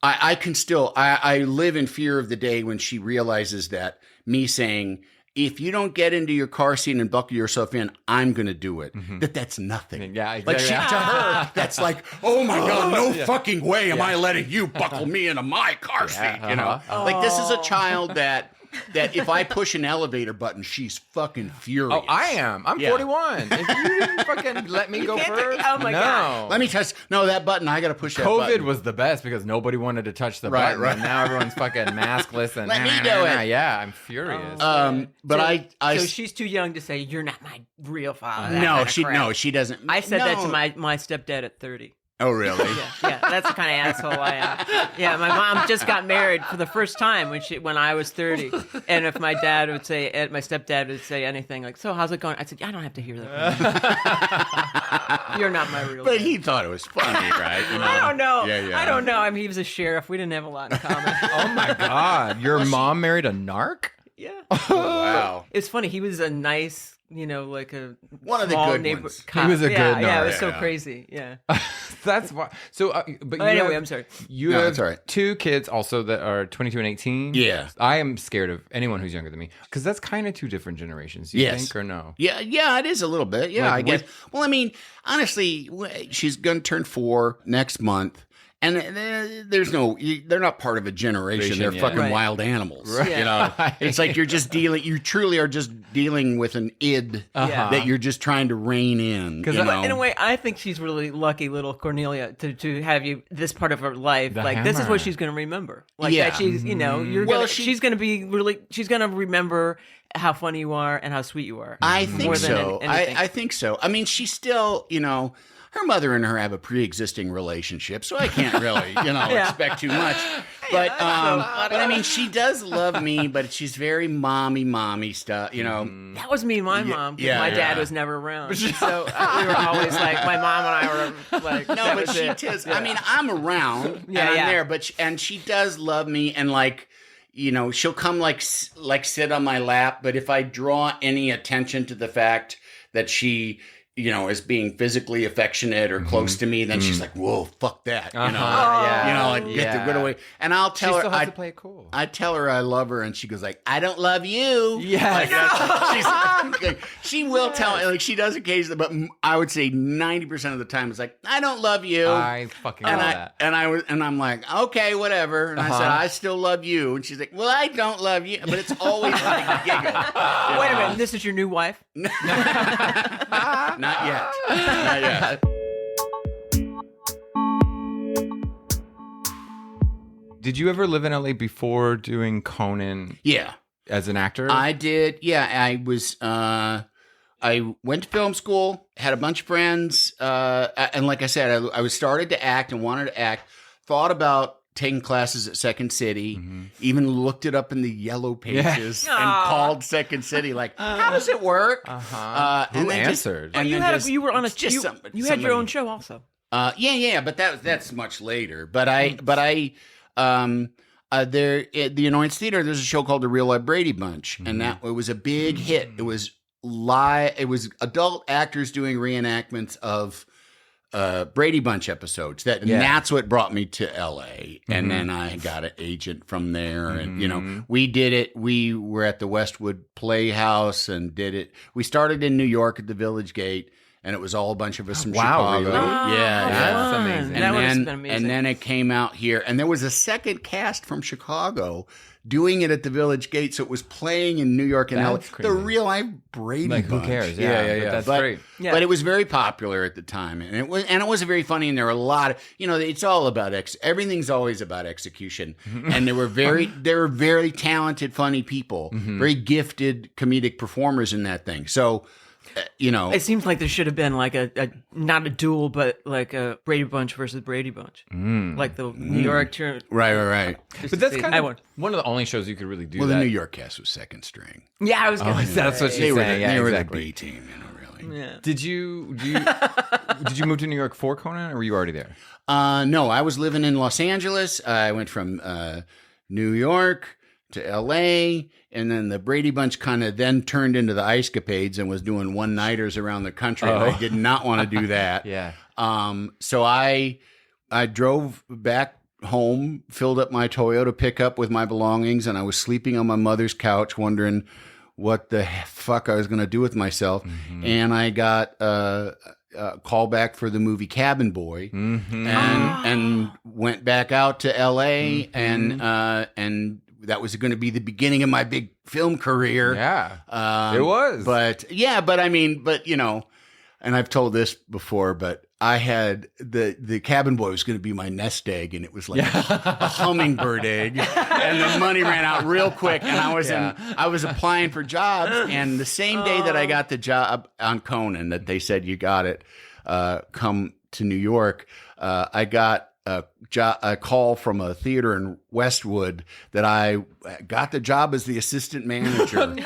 I can still, I live in fear of the day when she realizes that me saying, if you don't get into your car seat and buckle yourself in, I'm going to do it. That's nothing. Yeah, Like exactly. to her, that's like, oh my God, no fucking way am I letting you buckle me into my car seat. Like this is a child that if I push an elevator button, she's fucking furious. Oh, I am. I'm 41. If you didn't fucking let me go first, oh my God. Let me touch. No, that button. I got to push that COVID button. was the best because nobody wanted to touch the Right, button. right. And now everyone's fucking maskless and Let me do it. Yeah, I'm furious. But so she's too young to say you're not my real father. no, she doesn't. I said that to No. my stepdad at 30. Oh, really? Yeah, that's the kind of asshole I am. Yeah, my mom just got married for the first time when I was 30, and if my stepdad would say anything like, "So how's it going?" I said, "I don't have to hear that. From you. You're not my real." But dad." he thought it was funny, right? I don't know. Yeah. I don't know. I mean, he was a sheriff. We didn't have a lot in common. Oh my God. Your mom married a narc? Yeah. Oh, wow. It's funny. He was a nice, like a One of the small good neighbor ones. cop. He was a good Yeah, it was narc. so Yeah. crazy. Yeah. That's why. So, but you Anyway, have, I'm sorry. You No, have that's all right. 2 kids also that are 22 and 18. Yeah. I am scared of anyone who's younger than me because that's kind of 2 different generations. You Yes. think or no? Yeah, it is a little bit. Yeah, Like, I guess. Well, I mean, honestly, she's going to turn 4 next month. And they're not part of a generation. They're Yeah. fucking Right. wild animals. Right. You know, it's like you truly are just dealing with an id Uh-huh. that you're just trying to rein in. 'Cause you I- know? In a way, I think she's really lucky, little Cornelia, to have you this part of her life. The Like this is hammer. what she's going to remember. Like Yeah. that she's, you're Well, gonna, she- she's going to be really, she's going to remember how funny you are and how sweet you are. I think more than so. anything. I think so. I mean, she's still, her mother and her have a pre-existing relationship, so I can't really, Yeah. expect too much. But, but I mean, she does love me, but she's very mommy stuff, That was me and my mom. 'Cause yeah, my dad yeah. was never around. So we were always like, my mom and I were like, No, that but was she it. does. I mean, I'm around and Yeah, I'm yeah. there, and she does love me, and like, she'll come like sit on my lap, but if I draw any attention to the fact that she, is being physically affectionate or close to me, then she's like, "Whoa, fuck that!" Get away. And I'll tell her, has to play it cool. I tell her I love her, and she goes like, "I don't love you." She will tell me, like she does occasionally, but I would say 90% of the time it's like, "I don't love you." I fucking love that. And I'm like, "Okay, whatever." And I said, "I still love you," and she's like, "Well, I don't love you," but it's always like a giggle. Wait a minute, this is your new wife? Not yet. Not yet. Did you ever live in LA before doing Conan? Yeah. As an actor? I did. Yeah, I was. I went to film school, had a bunch of friends, and like I said, I was started to act and wanted to act. Thought about taking classes at Second City, even looked it up in the yellow pages and called Second City, like, how does it work? Who answered? You were on a you had your own show also. But that's much later. There at the Annoyance Theater, there's a show called The Real Life Brady Bunch, and it was a big hit. It was live. It was adult actors doing reenactments of Brady Bunch episodes. And that's what brought me to LA. And then I got an agent from there. And, we did it. We were at the Westwood Playhouse and did it. We started in New York at the Village Gate. And it was all a bunch of us from Chicago. Really? That's amazing. That would have been amazing. And then it came out here. And there was a second cast from Chicago doing it at the Village Gate. So it was playing in New York and LA. Crazy. The real life Brady Bunch. Who cares? Yeah. That's great. Yeah. But it was very popular at the time. And it was very funny. And there were a lot of, it's all about, everything's always about execution. And they were very talented, funny people, very gifted comedic performers in that thing. So, it seems like there should have been like a not a duel, but like a Brady Bunch versus Brady Bunch, like the New York turn. Right. But that's kind of one of the only shows you could really do. Well, that. the New York cast was second string. Yeah, I was going to say. That's what she's saying. They were the exactly. B team, really. Yeah. Did you move to New York for Conan, or were you already there? No, I was living in Los Angeles. I went from New York to L.A., and then the Brady Bunch kind of then turned into the Ice Capades and was doing one-nighters around the country, and I did not want to do that. So I drove back home, filled up my Toyota pickup with my belongings, and I was sleeping on my mother's couch wondering what the fuck I was going to do with myself. And I got a call back for the movie Cabin Boy and went back out to L.A. and that was going to be the beginning of my big film career. Yeah, it was. But and I've told this before, but I had the Cabin Boy was going to be my nest egg, and it was like a hummingbird egg, and the money ran out real quick, and I was applying for jobs, and the same day that I got the job on Conan, that they said you got it, come to New York, I got a call from a theater in Westwood that I got the job as the assistant manager.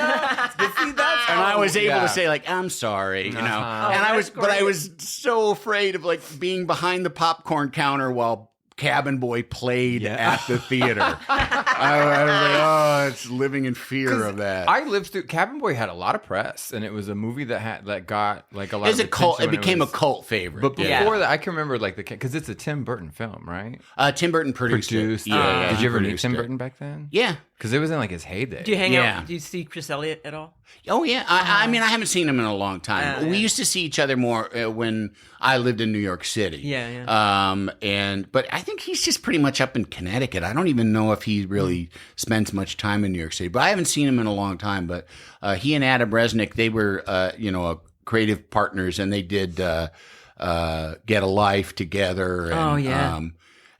And I was able to say, like, I'm sorry, and I was so afraid of like being behind the popcorn counter while Cabin Boy played at the theater. I was like, it's living in fear of that. I lived through Cabin Boy had a lot of press, and it was a movie that got like a lot. It was a cult. It became a cult favorite. But before that, I can remember like because it's a Tim Burton film, right? Tim Burton produced it. Yeah. Did you ever meet Tim Burton back then? Yeah. Because it was in like his heyday. Do you hang out? Do you see Chris Elliott at all? Oh yeah, I mean I haven't seen him in a long time. We used to see each other more when I lived in New York City. But I think he's just pretty much up in Connecticut. I don't even know if he really spends much time in New York City. But I haven't seen him in a long time. But he and Adam Resnick, they were creative partners, and they did Get a Life together. And,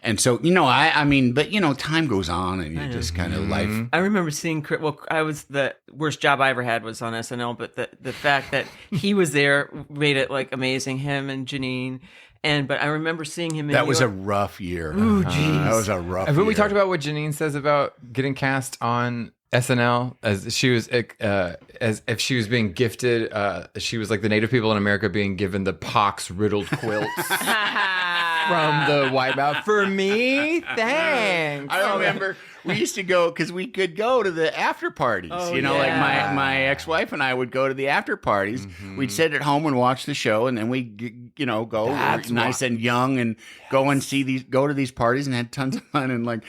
and so, I mean, but, time goes on and you just kind of life. I remember seeing, the worst job I ever had was on SNL, but the fact that he was there made it like amazing, him and Janine. But I remember seeing him in That New was York. a rough year. Ooh, geez. That was a rough year. Have we talked about what Janine says about getting cast on SNL as she was as if she was being gifted? She was like the Native people in America being given the pox riddled quilts. from the Wipeout. For me, thanks. I remember we used to go because we could go to the after parties. Like my ex-wife and I would go to the after parties. We'd sit at home and watch the show, and then we'd go nice and young and go to these parties and had tons of fun. And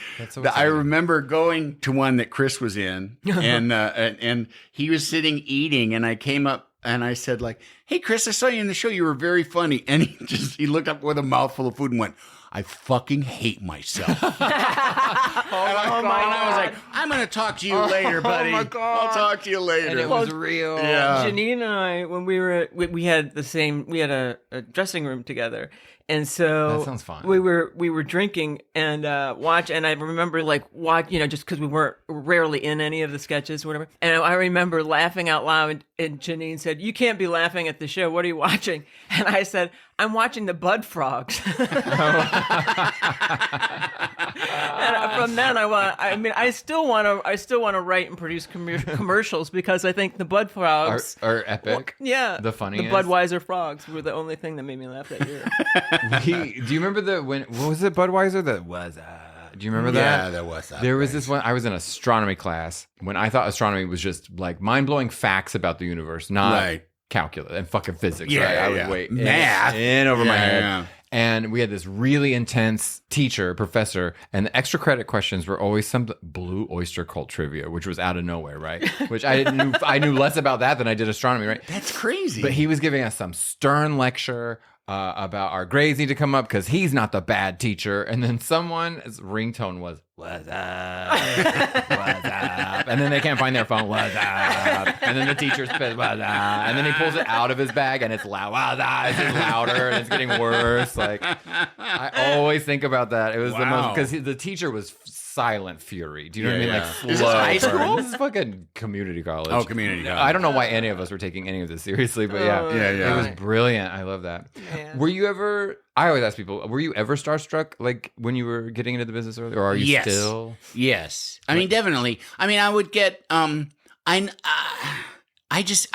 I remember going to one that Chris was in, and he was sitting eating, and I came up. And I said, hey, Chris, I saw you in the show. You were very funny. And he looked up with a mouthful of food and went, I fucking hate myself. And I was like, I'm going to talk to you later, buddy. Oh my God. I'll talk to you later. And it was real. Yeah. Janine and I, when we were, we had a dressing room together. And so that sounds fun. We were drinking and and I remember just because we weren't rarely in any of the sketches or whatever. And I remember laughing out loud, and Janine said, "You can't be laughing at the show. What are you watching?" And I said, "I'm watching the Bud Frogs." And from then I still want to write and produce commercials because I think the Bud Frogs are epic. Yeah, the funniest. The Budweiser Frogs were the only thing that made me laugh that year. Do you remember what was it, Budweiser? That was do you remember that? Yeah, that was that. There was this one. I was in astronomy class when I thought astronomy was just mind-blowing facts about the universe, not calculus and fucking physics. Yeah, right? I would wait math in over my head. Yeah. And we had this really intense professor, and the extra credit questions were always some Blue Oyster Cult trivia, which was out of nowhere, right? Which I knew less about that than I did astronomy, right? That's crazy. But he was giving us some stern lecture about our grades need to come up because he's not the bad teacher. And then someone's ringtone was, "What's up? What's up?" And then they can't find their phone. "What's up?" And then the teacher spits, "What's up?" And then he pulls it out of his bag and it's loud. "What's up?" It's getting louder and it's getting worse. I always think about that. It was the most, because the teacher was silent fury. Do you know what I mean? Yeah. Slow Is this high burn. school? This is fucking community college. Oh, community college. I don't know why any of us were taking any of this seriously, but it was brilliant. I love that. Yeah. Were you ever? I always ask people, were you ever starstruck when you were getting into the business early, or are you still? Yes. I mean, definitely. I mean, I would get I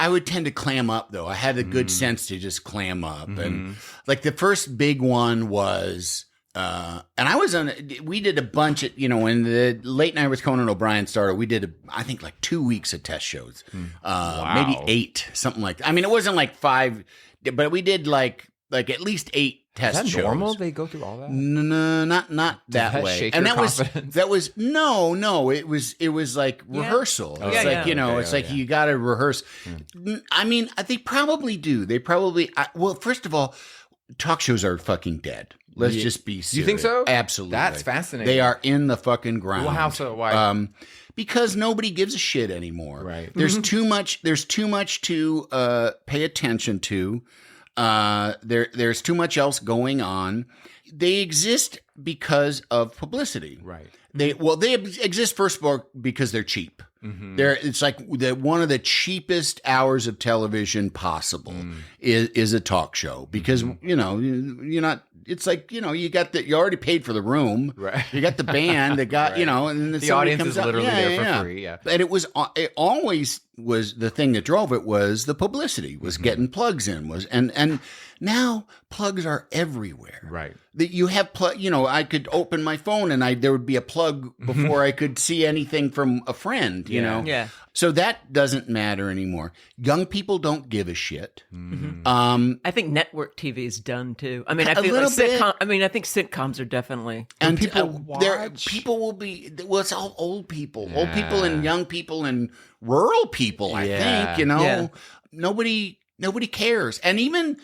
would tend to clam up, though. I had a good sense to just clam up. And the first big one was, and I was we did a bunch of, when the Late Night with Conan O'Brien started, we did, I think 2 weeks of test shows, maybe 8, something like that. I mean, it wasn't 5, but we did at least 8 test shows. Is that normal? They go through all that? No, not that way. Shake And your that was no. It was rehearsal. It's you got to rehearse. I mean, they probably do. They probably. Well, first of all, talk shows are fucking dead. Let's just be serious. You think so? Absolutely. That's fascinating. They are in the fucking ground. Well, how so? Why? Because nobody gives a shit anymore. Right. There's too much. There's too much to pay attention to. There's too much else going on. They exist because of publicity. Right. They exist first of all because they're cheap. It's one of the cheapest hours of television possible is a talk show because you're not. It's you already paid for the room. Right. You got the band that got and then the audience is literally there for free. Yeah. And it always was the thing that drove it was the publicity, was getting plugs in, and now plugs are everywhere. Right. That you have I could open my phone and there would be a plug before I could see anything from a friend, Yeah. So that doesn't matter anymore. Young people don't give a shit. I think network TV is done too. I mean, I feel I think sitcoms are definitely. And watch? people will be. Well, it's all old people, old people, and young people, and rural people. I think nobody cares, and even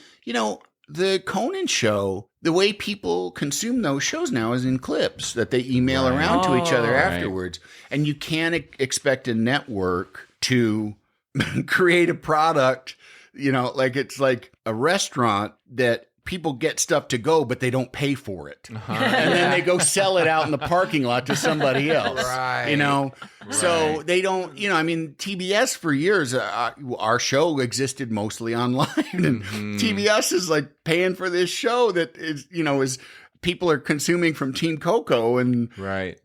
the Conan show. The way people consume those shows now is in clips that they email around to each other afterwards. And you can't expect a network to create a product, it's like a restaurant that people get stuff to go, but they don't pay for it. And then they go sell it out in the parking lot to somebody else. Right. So they don't, TBS for years, our show existed mostly online. And TBS is paying for this show that is people are consuming from Team Coco, and Right.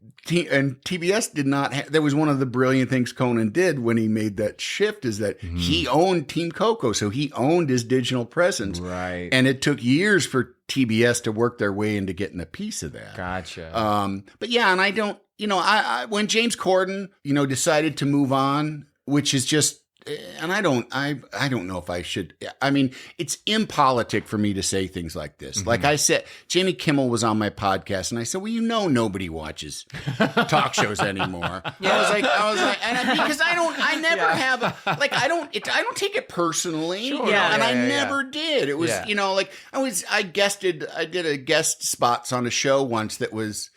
and TBS did not that was one of the brilliant things Conan did when he made that shift, is that he owned Team Coco, so he owned his digital presence. Right. And it took years for TBS to work their way into getting a piece of that. Gotcha. But yeah, and I don't, I when James Corden, decided to move on, which is just, and I don't know if I should. I mean, it's impolitic for me to say things like this. Like I said, Jimmy Kimmel was on my podcast, and I said, "Well, nobody watches talk shows anymore." I was like, and because I never have, I don't take it personally, and I never did. It was, I did a guest spots on a show once that was,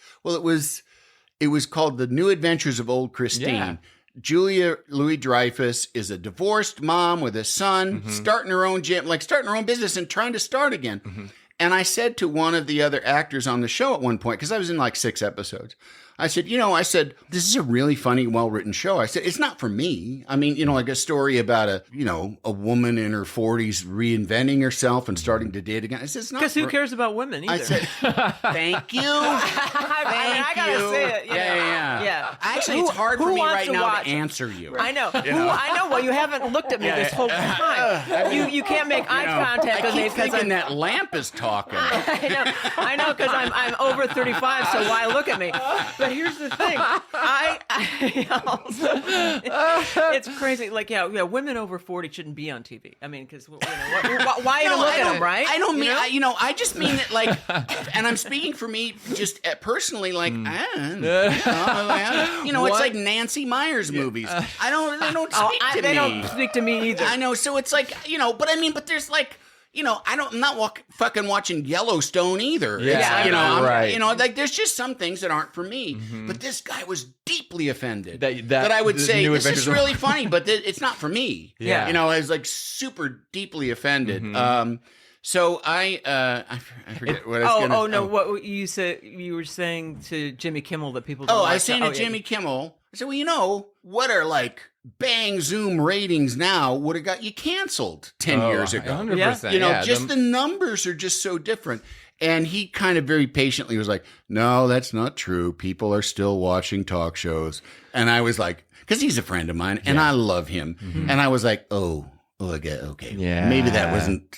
it was called The New Adventures of Old Christine. Yeah. Julia Louis-Dreyfus is a divorced mom with a son, starting her own gym, starting her own business and trying to start again. And I said to one of the other actors on the show at one point, because I was in 6 episodes, I said, this is a really funny, well-written show. I said, it's not for me. I mean, like a story about a woman in her 40s reinventing herself and starting to date again. I said, it's not. Because who cares about women either? I said, thank you. I gotta say it. Yeah. Actually, it's hard for me right now to answer you. I know. I know. Well, you haven't looked at me this whole time. You can't make eye contact with me because that lamp is talking. I know, because I'm over 35, so why look at me? But here's the thing. It's crazy. Women over 40 shouldn't be on TV. I mean, because why even look at them, right? I don't mean. I just mean that, and I'm speaking for me, just personally. It's like Nancy Meyers movies. They don't speak to me. They don't speak to me either. I know. So it's but there's I'm not fucking watching Yellowstone either. Yeah, right. There's just some things that aren't for me. But this guy was deeply offended that I would say, this is really funny, but it's not for me. Yeah. I was super deeply offended. So I forget what I was going to... what you said, you were saying to Jimmy Kimmel that people don't I was saying to Jimmy Kimmel, I said, what are bang Zoom ratings now would have got you canceled 10 years ago. 100%. The numbers are just so different. And he kind of very patiently was like, no, that's not true. People are still watching talk shows. And I was like, because he's a friend of mine and I love him. And I was like, okay. Yeah. Maybe that wasn't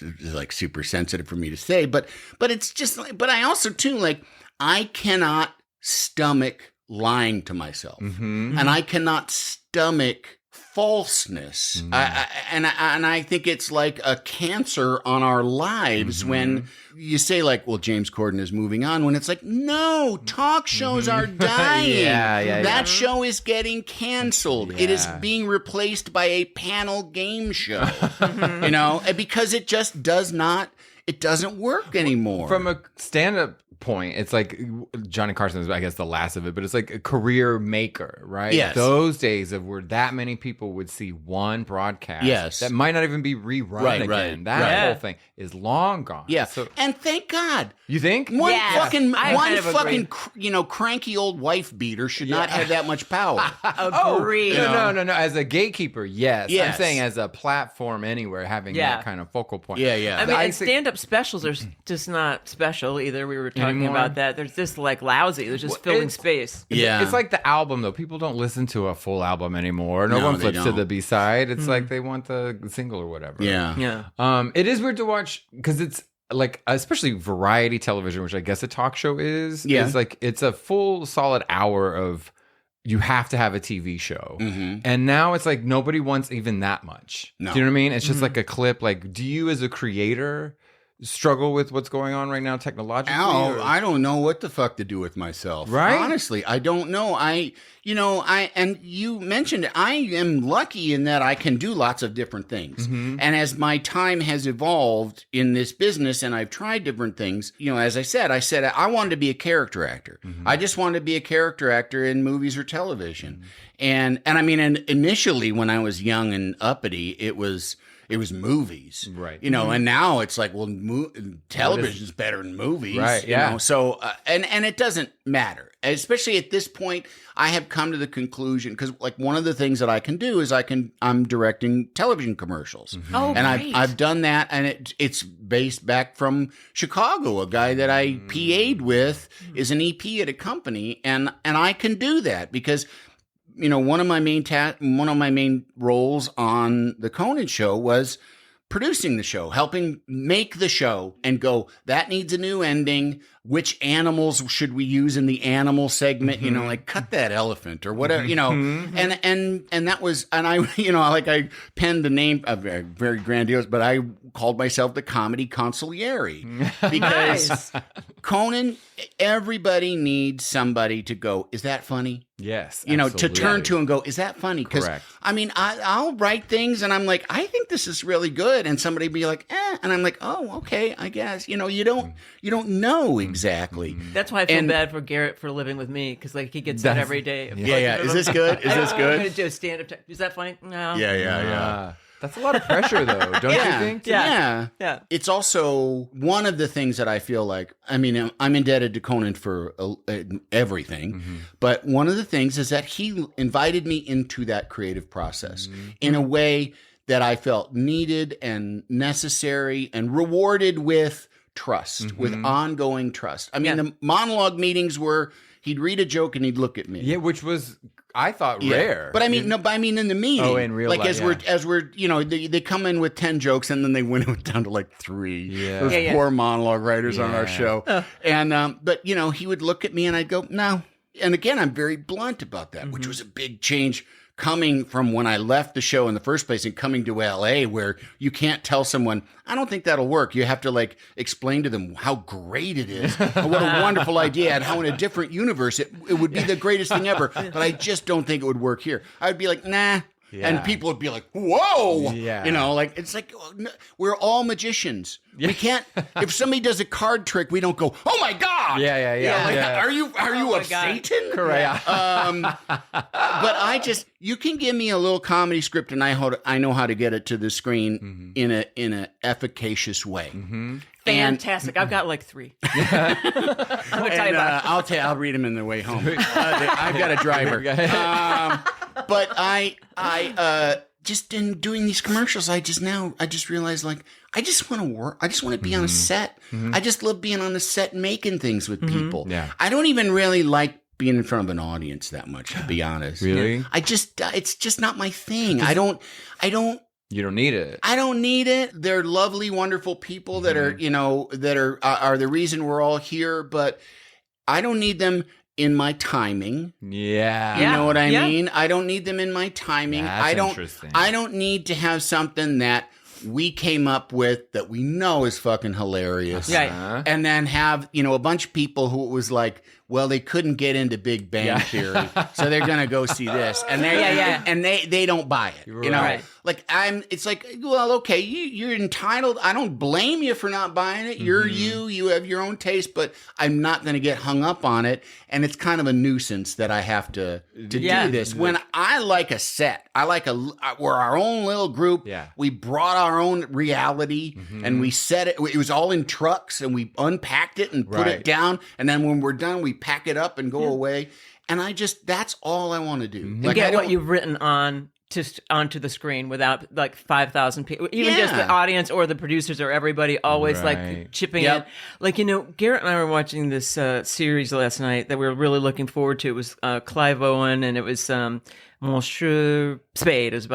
super sensitive for me to say, but it's just, but I also too, I cannot stomach lying to myself and I cannot stomach falseness. And I think it's like a cancer on our lives when you say James Corden is moving on, when it's no, talk shows are dying. That show is getting canceled. It is being replaced by a panel game show, because it just doesn't work anymore. From a stand-up point, it's like Johnny Carson is, I guess, the last of it, but it's like a career maker, right? Yes. Those days of where that many people would see one broadcast that might not even be rerun again. That whole thing is long gone. Yeah. So, and thank God. You think? One cranky old wife beater should not have that much power. Agreed. No. As a gatekeeper, yes. I'm saying as a platform anywhere, having that kind of focal point. Yeah. I mean, and stand-up specials are just not special either. We were talking about that. They're just lousy. They're just filling space. Yeah. It's like the album, though. People don't listen to a full album anymore. No one flips to the B-side. It's like they want the single or whatever. Yeah. It is weird to watch because it's especially variety television, which I guess a talk show is. Yeah. It's a full solid hour of you have to have a TV show. And now it's nobody wants even that much. No. Do you know what I mean? It's just a clip. Do you as a creator struggle with what's going on right now technologically? I don't know what the fuck to do with myself. Right? Honestly, I don't know. And you mentioned it, I am lucky in that I can do lots of different things. And as my time has evolved in this business and I've tried different things, as I said I wanted to be a character actor. I just wanted to be a character actor in movies or television. And I mean, initially when I was young and uppity, it was it was movies, Right. You know, and now it's like, well, television's better than movies, Right, You know? So, and it doesn't matter, especially at this point. I have come to the conclusion because, like, one of the things that I can do is I'm directing television commercials, Oh, and great. I've done that, and it's based back from Chicago. A guy that I PA'd with is an EP at a company, and I can do that because, you know, one of my main roles on the Conan show was producing the show, helping make the show, and go, that needs a new ending. Which animals should we use in the animal segment? You know, like cut that elephant or whatever, you know, and that was, and I, you know, like I penned the name of very grandiose, but I called myself the comedy consigliere because Nice. Conan, everybody needs somebody to go, is that funny? Yes. You know, to absolutely. turn to and go, is that funny? Because Correct. I mean, I'll write things and I'm like, I think this is really good, and somebody be like, and I'm like, oh, okay, I guess. You know, you don't know exactly. That's why I feel And- bad for Garrett for living with me because like he gets that That's- every day. Yeah. Is this good? Is this I'm gonna good? do a stand-up. Is that funny? No. Ah, that's a lot of pressure, though, don't you think? Yeah. Yeah. It's also one of the things that I feel like, I mean, I'm indebted to Conan for everything, but one of the things is that he invited me into that creative process in a way that I felt needed and necessary and rewarded with trust, with ongoing trust. I mean, Yeah. the monologue meetings were, he'd read a joke and he'd look at me. Yeah, which was, I thought, Yeah. rare. But I mean, but I mean in the meeting. Oh, in real like life, as we're, you know, they come in with 10 jokes and then they went down to like 3. Yeah. Those Yeah. poor monologue writers on our Yeah. show. And but you know, he would look at me and I'd go, no. And again, I'm very blunt about that, which was a big change coming from when I left the show in the first place and coming to LA, where you can't tell someone, I don't think that'll work. You have to like explain to them how great it is, and what a wonderful idea, and how in a different universe it would be the greatest thing ever. But I just don't think it would work here. I'd be like, nah. Yeah. And people would be like, whoa, Yeah. you know, like, it's like, we're all magicians. We can't, if somebody does a card trick, we don't go, oh my God. Yeah. Like, yeah. Are you my of God. Satan? Correct. But I just, you can give me a little comedy script and I know how to get it to the screen in a efficacious way. Fantastic. I've got like 3. I'm gonna tell you And about it. I'll read them in the way home. I've got a driver. But I just in doing these commercials, I just realized, like, I just want to work. I just want to be on a set. I just love being on the set making things with people. Yeah. I don't even really like being in front of an audience that much, to be honest. Really? It's just not my thing. I don't You don't need it. I don't need it. They're lovely, wonderful people that are, you know, that are the reason we're all here, but I don't need them in my timing. Yeah. You know what I Yeah. mean? I don't need them in my timing. That's interesting. I don't need to have something that we came up with that we know is fucking hilarious. Right. And then have, you know, a bunch of people who it was like, well, they couldn't get into Big Bang Theory, so they're gonna go see this, and they don't buy it. You know, Right. like it's like, well, okay, you're entitled. I don't blame you for not buying it. You're you have your own taste, but I'm not gonna get hung up on it. And it's kind of a nuisance that I have to Yeah. do this. When I like a set, we're our own little group. Yeah. We brought our own reality and we set it. It was all in trucks and we unpacked it and put Right. it down. And then when we're done, we pack it up and go away. And that's all I want to do. And get what you've written onto the screen without like 5,000 people, even just the Yeah. audience or the producers or everybody always Right. like chipping Yep. in. Like, you know, Garrett and I were watching this series last night that we were really looking forward to. It was Clive Owen, and it was Monsieur Spade. It was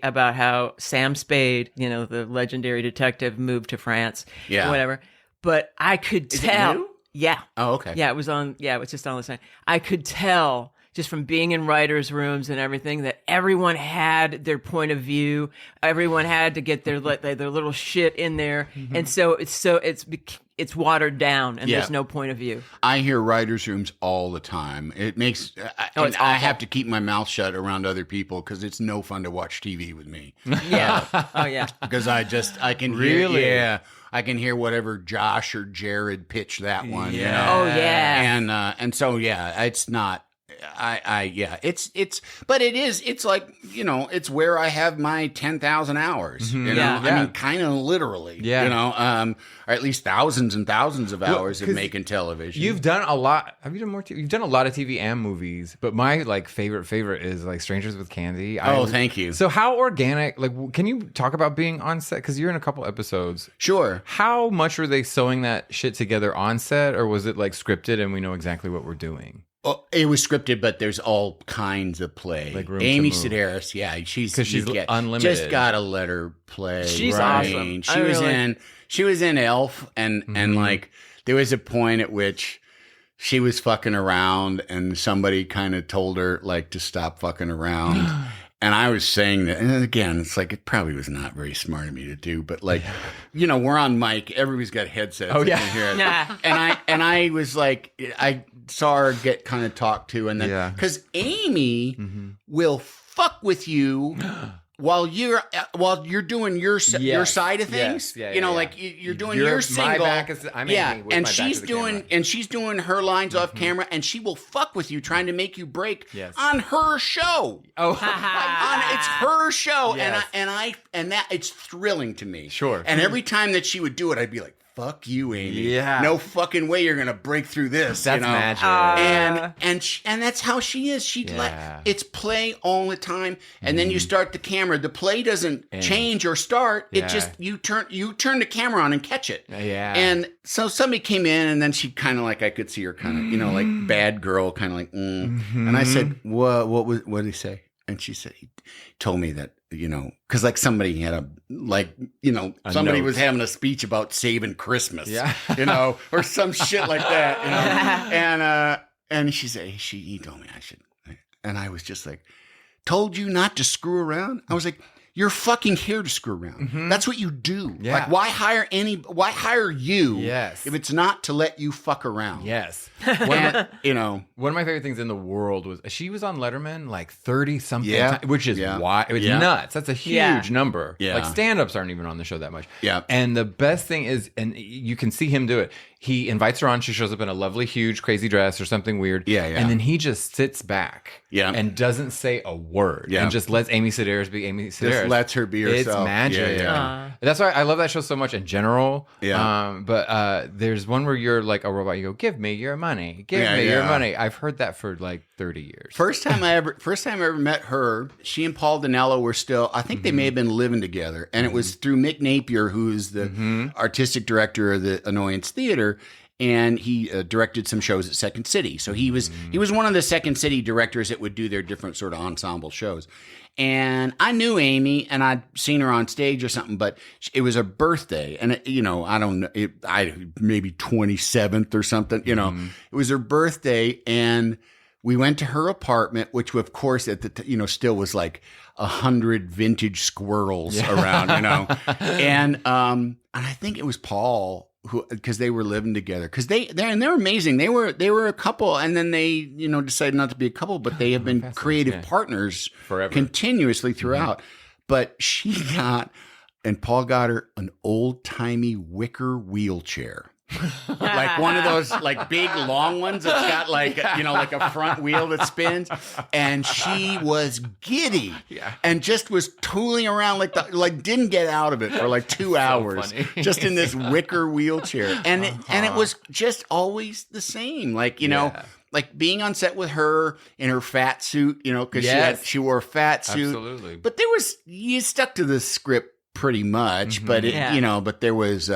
about how Sam Spade, you know, the legendary detective, moved to France. Yeah. Or whatever. But I could Is it tell. new? Yeah. Oh, okay. Yeah, it was on. Yeah, it was just on last night. I could tell just from being in writers' rooms and everything that everyone had their point of view. Everyone had to get their little shit in there, and so it's watered down, and Yeah. there's no point of view. I hear writers' rooms all the time. It makes it's I awful. have to keep my mouth shut around other people because it's no fun to watch TV with me. Yeah. Oh yeah. Because I can Really? hear, I can hear whatever Josh or Jared pitch that one. You know? Oh yeah. And so it's not. but it's like, it's where I have my 10,000 hours, you know, Yeah. I mean, kind of literally, you know, or at least thousands and thousands of hours of making television. You've done a lot. Have you done more? You've done a lot of TV and movies, but my like favorite is like Strangers with Candy. Thank you. So how organic? Like, can you talk about being on set? Because you're in a couple episodes. Sure. How much were they sewing that shit together on set, or was it like scripted and we know exactly what we're doing? Oh, it was scripted, but there's all kinds of play. Like room Amy to move. Sedaris, she's unlimited. Just gotta let her play. She's right? awesome. She was in Elf, and like there was a point at which she was fucking around, and somebody kind of told her like to stop fucking around. And I was saying that, and again, it's like it probably was not very smart of me to do, but like, we're on mic, everybody's got headsets. Oh, yeah. They can hear it. Yeah. And I was like, I saw her get kind of talked to, and then because Amy will fuck with you while you're doing your side of things. Like you're doing your single. My back is, I'm Amy with and my she's back to the camera. she's doing her lines off camera, and she will fuck with you trying to make you break Yes. on her show. It's her show, Yes. and that it's thrilling to me. Sure. And every time that she would do it, I'd be like, "Fuck you, Amy! Yeah. No fucking way you're gonna break through this." That's magic. And that's how she is. It's play all the time, and then you start the camera. The play doesn't change or start. It just you turn the camera on and catch it. Yeah. And so somebody came in, and then she kind of like I could see her kind of like bad girl, kind of like. And I said, what did he say? And she said, he told me that, because like somebody had somebody was having a speech about saving Christmas, or some shit like that, and she said, he told me I should, and I was just like, told you not to screw around? I was like, you're fucking here to screw around. That's what you do. Yeah. Like, why hire you Yes. if it's not to let you fuck around? Yes. One of my favorite things in the world was she was on Letterman like 30 something times, which is Yeah. It's Yeah. nuts. That's a huge number. Yeah. Like stand-ups aren't even on the show that much. Yeah. And the best thing is, and you can see him do it, he invites her on, she shows up in a lovely, huge, crazy dress or something weird. Yeah. And then he just sits back and doesn't say a word and just lets Amy Sedaris be Amy Sedaris. Just lets her be herself. It's magic. Yeah. That's why I love that show so much in general. Yeah. But there's one where you're like a robot. You go, give me your money. Give me your money. I've heard that for like 30 years. First time I ever met her, she and Paul Dinello were still, I think they may have been living together. And it was through Mick Napier, who's the artistic director of the Annoyance Theater. And he directed some shows at Second City. So he was one of the Second City directors that would do their different sort of ensemble shows. And I knew Amy, and I'd seen her on stage or something, but it was her birthday. And, I don't know, maybe 27th or something, It was her birthday, and we went to her apartment, which of course at the still was like 100 vintage squirrels around, And I think it was Paul, because they were living together, because they're amazing. They were a couple, and then they decided not to be a couple, but they have been creative partners forever, continuously throughout. But she got, and Paul got her an old timey wicker wheelchair. Like one of those like big long ones that's got like like a front wheel that spins, and she was giddy and just was tooling around like didn't get out of it for like 2 hours just in this wicker wheelchair, and it was just always the same, like like being on set with her in her fat suit, because she wore a fat suit. Absolutely. But you stuck to the script pretty much, but but there was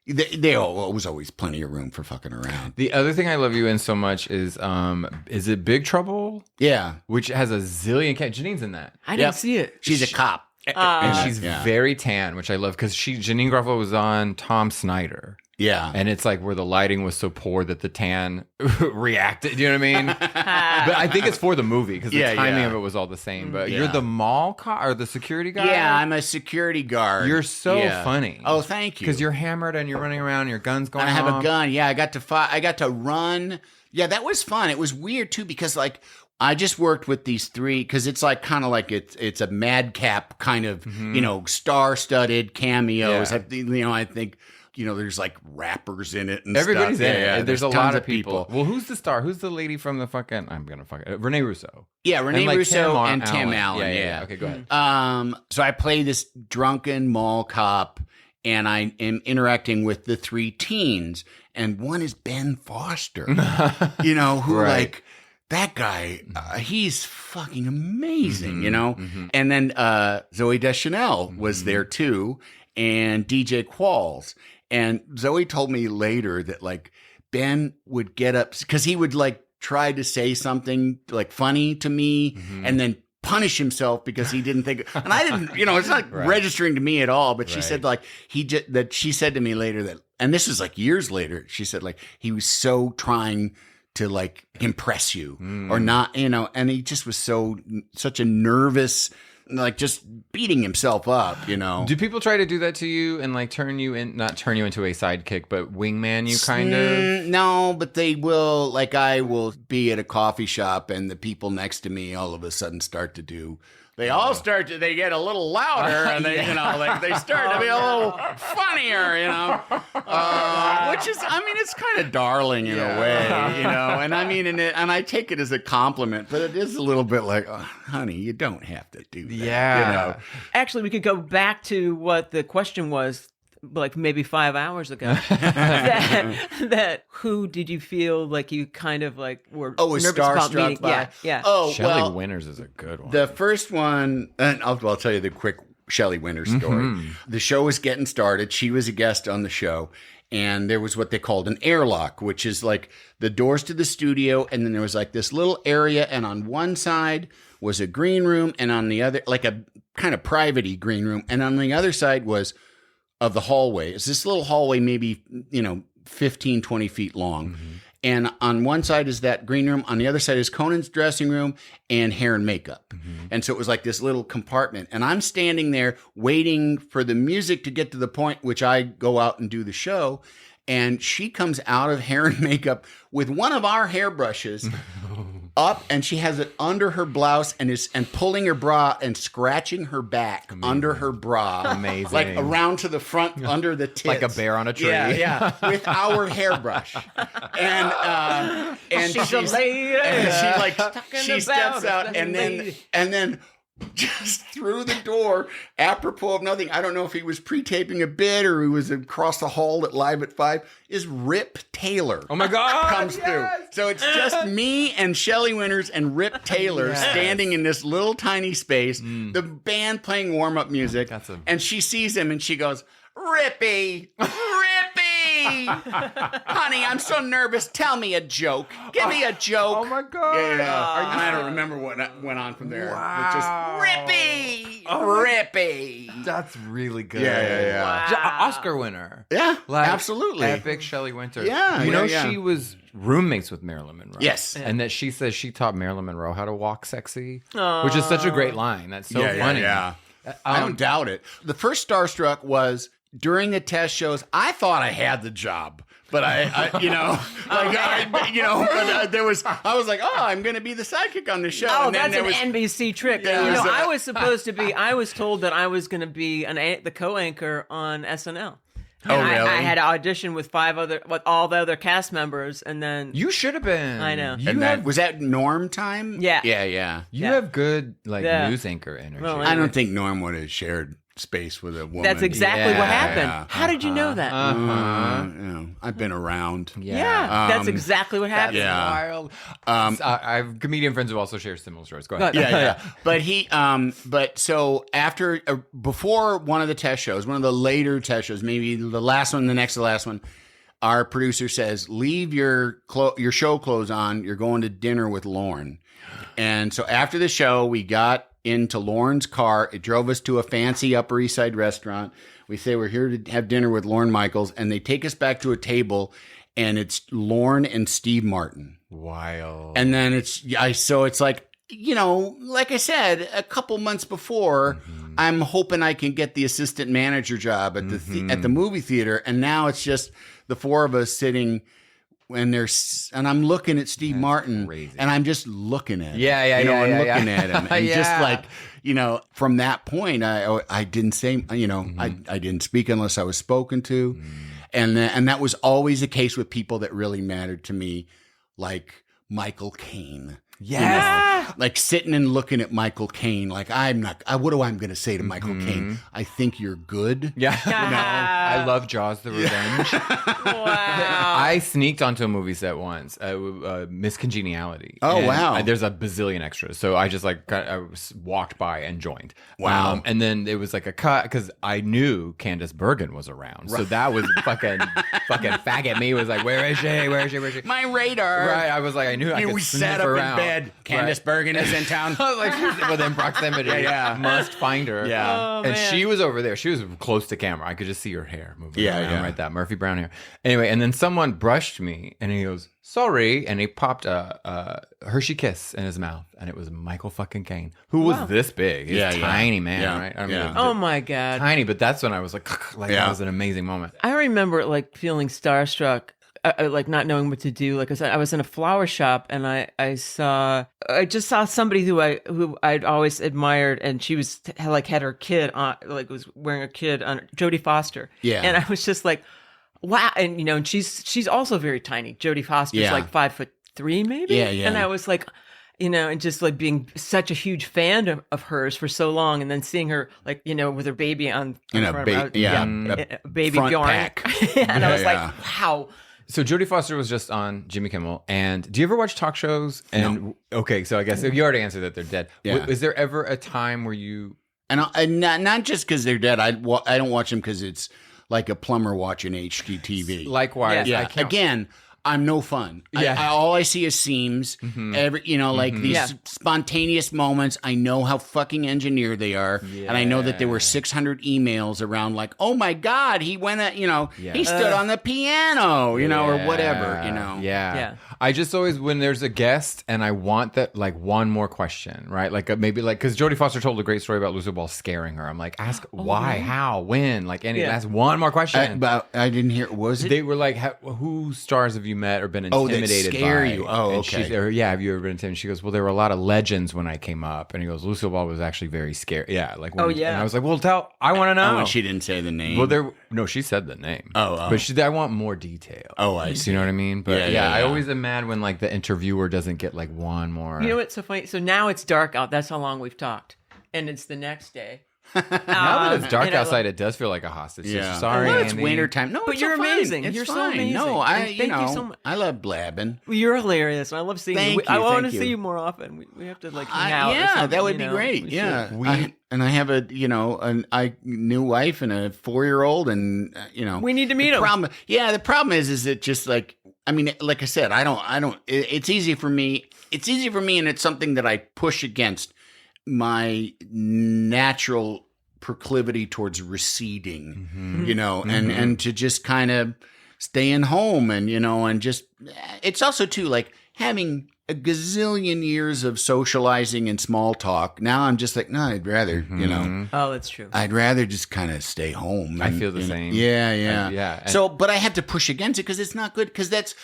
there was always plenty of room for fucking around. The other thing I love you in so much is it Big Trouble? Yeah, which has a zillion Janine's in that. I didn't see it. She's a cop, and she's very tan, which I love, because Janine Garofalo was on Tom Snyder. Yeah. And it's like where the lighting was so poor that the tan reacted. Do you know what I mean? But I think it's for the movie, because the timing of it was all the same. But you're the mall cop or the security guard? Yeah, I'm a security guard. You're so funny. Oh, thank you. Because you're hammered and you're running around, your gun's going off. And I have a gun. Yeah, I got to run. Yeah, that was fun. It was weird, too, because like I just worked with these three, because it's like kind of like it's a madcap kind of, star-studded cameos. Yeah. I think there's like rappers in it and Everybody's stuff. in it. There's a tons lot of people. Well, who's the star? Who's the lady from the fucking? I'm gonna fuck it. Renee Russo. Yeah, Renee And, like, Russo and Tim Allen. Yeah. Okay, go ahead. So I play this drunken mall cop, and I am interacting with the 3 teens, and one is Ben Foster, who Right. like that guy, he's fucking amazing, Mm-hmm. And then Zoe Deschanel was there too, and DJ Qualls. And Zoe told me later that like Ben would get up because he would like try to say something like funny to me and then punish himself because he didn't think, and I didn't, it's not registering to me at all. But she said like she said to me later that, and this was like years later, she said like he was so trying to like impress you or not, and he just was such a nervous, like just beating himself up, Do people try to do that to you and like not turn you into a sidekick, but wingman you kind of? No, but they will. Like I will be at a coffee shop and the people next to me all of a sudden start to do. They all they get a little louder and they, like they start to be a little funnier, which is, it's kind of darling in a way, and I mean, and I take it as a compliment, but it is a little bit like, oh, honey, you don't have to do that. Yeah. Actually, we could go back to what the question was, like maybe 5 hours ago. that who did you feel like you kind of like were was nervous about starstruck meeting? by? Yeah. Oh, Shelley Winters is a good one. The first one, and I'll tell you the quick Shelley Winters story. The show was getting started. She was a guest on the show. And there was what they called an airlock, which is like the doors to the studio. And then there was like this little area. And on one side was a green room. And on the other, like a kind of private-y green room. And on the other side was of the hallway. It's this little hallway, maybe, 15, 20 feet long. And on one side is that green room. On the other side is Conan's dressing room and hair and makeup. And so it was like this little compartment. And I'm standing there waiting for the music to get to the point which I go out and do the show. And she comes out of hair and makeup with one of our hairbrushes up, and she has it under her blouse and pulling her bra and scratching her back under her bra. Amazing. Like around to the front under the tits. Like a bear on a tree. Yeah. With our hairbrush. And She's a lady. And she steps out and then just through the door, apropos of nothing. I don't know if he was pre-taping a bit or he was across the hall at Live at 5, is Rip Taylor. Oh my God. Comes through. So it's just me and Shelley Winters and Rip Taylor standing in this little tiny space, the band playing warm-up music, and she sees him and she goes, Rippy! Honey, I'm so nervous. Tell me a joke. Give me a joke. Oh my God. Yeah. And I don't remember what went on from there. Wow. It's just Rippy. That's really good. Yeah. Wow. Oscar winner. Yeah, Like, absolutely. Epic Shelley Winters. Yeah, You know, yeah. she was roommates with Marilyn Monroe. Yes. And that she says she taught Marilyn Monroe how to walk sexy, which is such a great line. That's so funny. Yeah. I don't doubt it. The first Starstruck was during the test shows. I thought I had the job. But I there was, I was like, oh, I'm going to be the sidekick on this show. Oh, and then that's an NBC trick. Yeah, I was supposed to be. I was told that I was going to be the co-anchor on SNL. And Oh, really? I had auditioned with all the other cast members, and then You should have been. I know. You And have, was that Norm time? Yeah. Yeah. you Yeah. have good Yeah. news anchor energy. Well, I don't think Norm would have shared space with a woman. that's exactly what happened. Yeah. How did you know that? I've been around. Yeah, that's exactly what happened. Yeah. Wild. I have comedian friends who also share similar stories. Go ahead. Go ahead. Yeah. But so after, before one of the test shows, one of the later test shows, maybe the last one, the next to the last one, our producer says, leave your show clothes on. You're going to dinner with Lorne. And so after the show, we got into Lorne's car. It drove us to a fancy Upper East Side restaurant. We say we're here to have dinner with Lorne Michaels, and they take us back to a table, and it's Lorne and Steve Martin. Wild. And then it's like, like I said, a couple months before, I'm hoping I can get the assistant manager job at the movie theater, and now it's just the four of us sitting. And I'm looking at Steve Martin, crazy. and I'm just looking at him. Yeah, looking at him, and just Yeah. like, from that point, I didn't say, I didn't speak unless I was spoken to, And that was always the case with people that really mattered to me, like Michael Caine. Yes. Like sitting and looking at Michael Caine, like what am I going to say to Michael Caine? I think you're good. Yeah. I love Jaws: The Revenge. Wow. I sneaked onto a movie set once, Miss Congeniality. Oh, And wow. There's a bazillion extras, so I just walked by and joined. Wow. And then it was like a cut because I knew Candace Bergen was around, so that was fucking faggot me was like, where is she? Where is she? Where is she? My radar. Right. I was like, I knew I could We sniff sat up around. in bed. Candace Bergen is in town. I was like, she's within proximity. Yeah. Must find her. Yeah. Oh, And man. she was over there. She was close to camera. I could just see her hair moving Yeah, around, yeah. right? That Murphy Brown hair. Anyway, and then someone brushed me and he goes, sorry. And he popped a Hershey Kiss in his mouth. And it was Michael fucking Caine, who was this big. He's a tiny man, Yeah. right? I mean, Yeah. Oh my God. tiny, but that's when I was like that was an amazing moment. I remember like feeling starstruck, like not knowing what to do. Like I was in a flower shop and I just saw somebody who I'd always admired, and she was had her kid on, like was wearing a kid on, Jodie Foster. Yeah. And I was just like, wow. And and she's also very tiny. Jodie Foster's Yeah. like 5'3" maybe. Yeah, yeah. And I was like, and just like being such a huge fan of hers for so long, and then seeing her like, with her baby on In a front of ba- her- a baby front Bjorn. pack. And I was Yeah. like, wow. So Jodie Foster was just on Jimmy Kimmel. And do you ever watch talk shows? And okay, so I guess if you already answered that they're dead. Yeah. Is there ever a time where you And not just because they're dead. I don't watch them because it's like a plumber watching HGTV. likewise? Yeah. I can't- Again, I'm no fun. Yeah. All I see is seams. Every these Yeah. spontaneous moments. I know how fucking engineered they are, and I know that there were 600 emails around like, oh my god, he went at he stood on the piano, or whatever, Yeah. Yeah. I just always, when there's a guest and I want that, like one more question, right? Like maybe like, because Jodie Foster told a great story about Lucille Ball scaring her. I'm like, ask why, how, when, like ask one more question. But I didn't hear. Was it? They were like, who stars have you met or been that intimidated scare by? you. Oh, And okay. have you ever been intimidated? She goes, well, there were a lot of legends when I came up. And he goes, Lucille Ball was actually very scary. Yeah. Like, Oh, yeah. And I was like, well, I want to know. Oh, and she didn't say the name. No, she said the name. Oh. But I want more detail. Oh, I Do see. you know what I mean? But Yeah, I yeah. always am mad when like the interviewer doesn't get like one more. You know what's so funny? So now it's dark out. That's how long we've talked. And it's the next day. Now that it's dark and I outside, it does feel like a hostage. Yeah. Sorry, Well, it's Andy. winter time. No, But it's you're so fine. amazing. It's You're so fine. amazing. No, And thank you so much. I love blabbing. Well, you're hilarious. And I love seeing Thank you. I you, want to thank you. see you more often. We have to like hang out. or Yeah, something, that would be great. We Yeah, should. I have a new wife and a 4-year-old, and We need to meet the 'em. problem. Yeah, the problem is that just like like I said, I don't. It's easy for me. It's easy for me, and it's something that I push against my natural proclivity towards receding. And to just kind of staying home, and just it's also too like having a gazillion years of socializing and small talk. Now I'm just like, no, I'd rather, Oh, that's true. I'd rather just kind of stay home. I feel the same. Yeah, yeah. yeah. And- So, but I have to push against it because it's not good. Because that's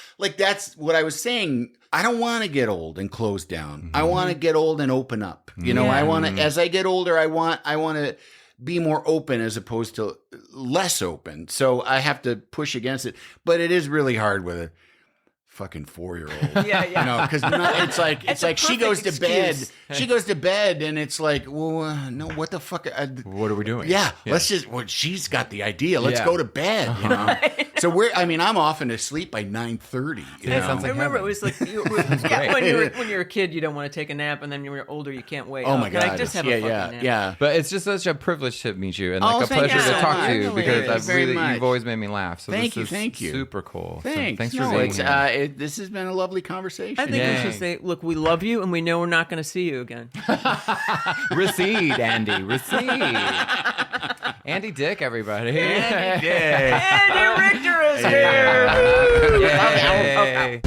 what I was saying. I don't want to get old and close down. I want to get old and open up. I want to, as I get older, I want to be more open as opposed to less open. So I have to push against it. But it is really hard with a fucking 4-year-old. Yeah. Because it's like It's a she goes to perfect bed. excuse. She goes to bed, and it's like, well, no, what the fuck? what are we doing? Yeah, let's just. Well, she's got the idea. Let's Yeah. go to bed. So I'm often asleep by 9:30. sounds I like remember heaven. it was like when you're a kid, you don't want to take a nap, and then when you're older, you can't wait. Oh my Can god! I just have yeah, a fucking yeah, nap? yeah. But it's just such a privilege to meet you and Oh, like a thank pleasure you to so talk much. to you Really, because thank you very you've much. always made me laugh. So Thank this you, is thank you. super cool. Thanks. So thanks No, for being it's, here. this has been a lovely conversation. I think we Yay. should say, look, we love you, and we know we're not going to see you again. Recede, Andy. Recede. Andy Dick, everybody. Andy Dick. Andy Richter is here. Yay.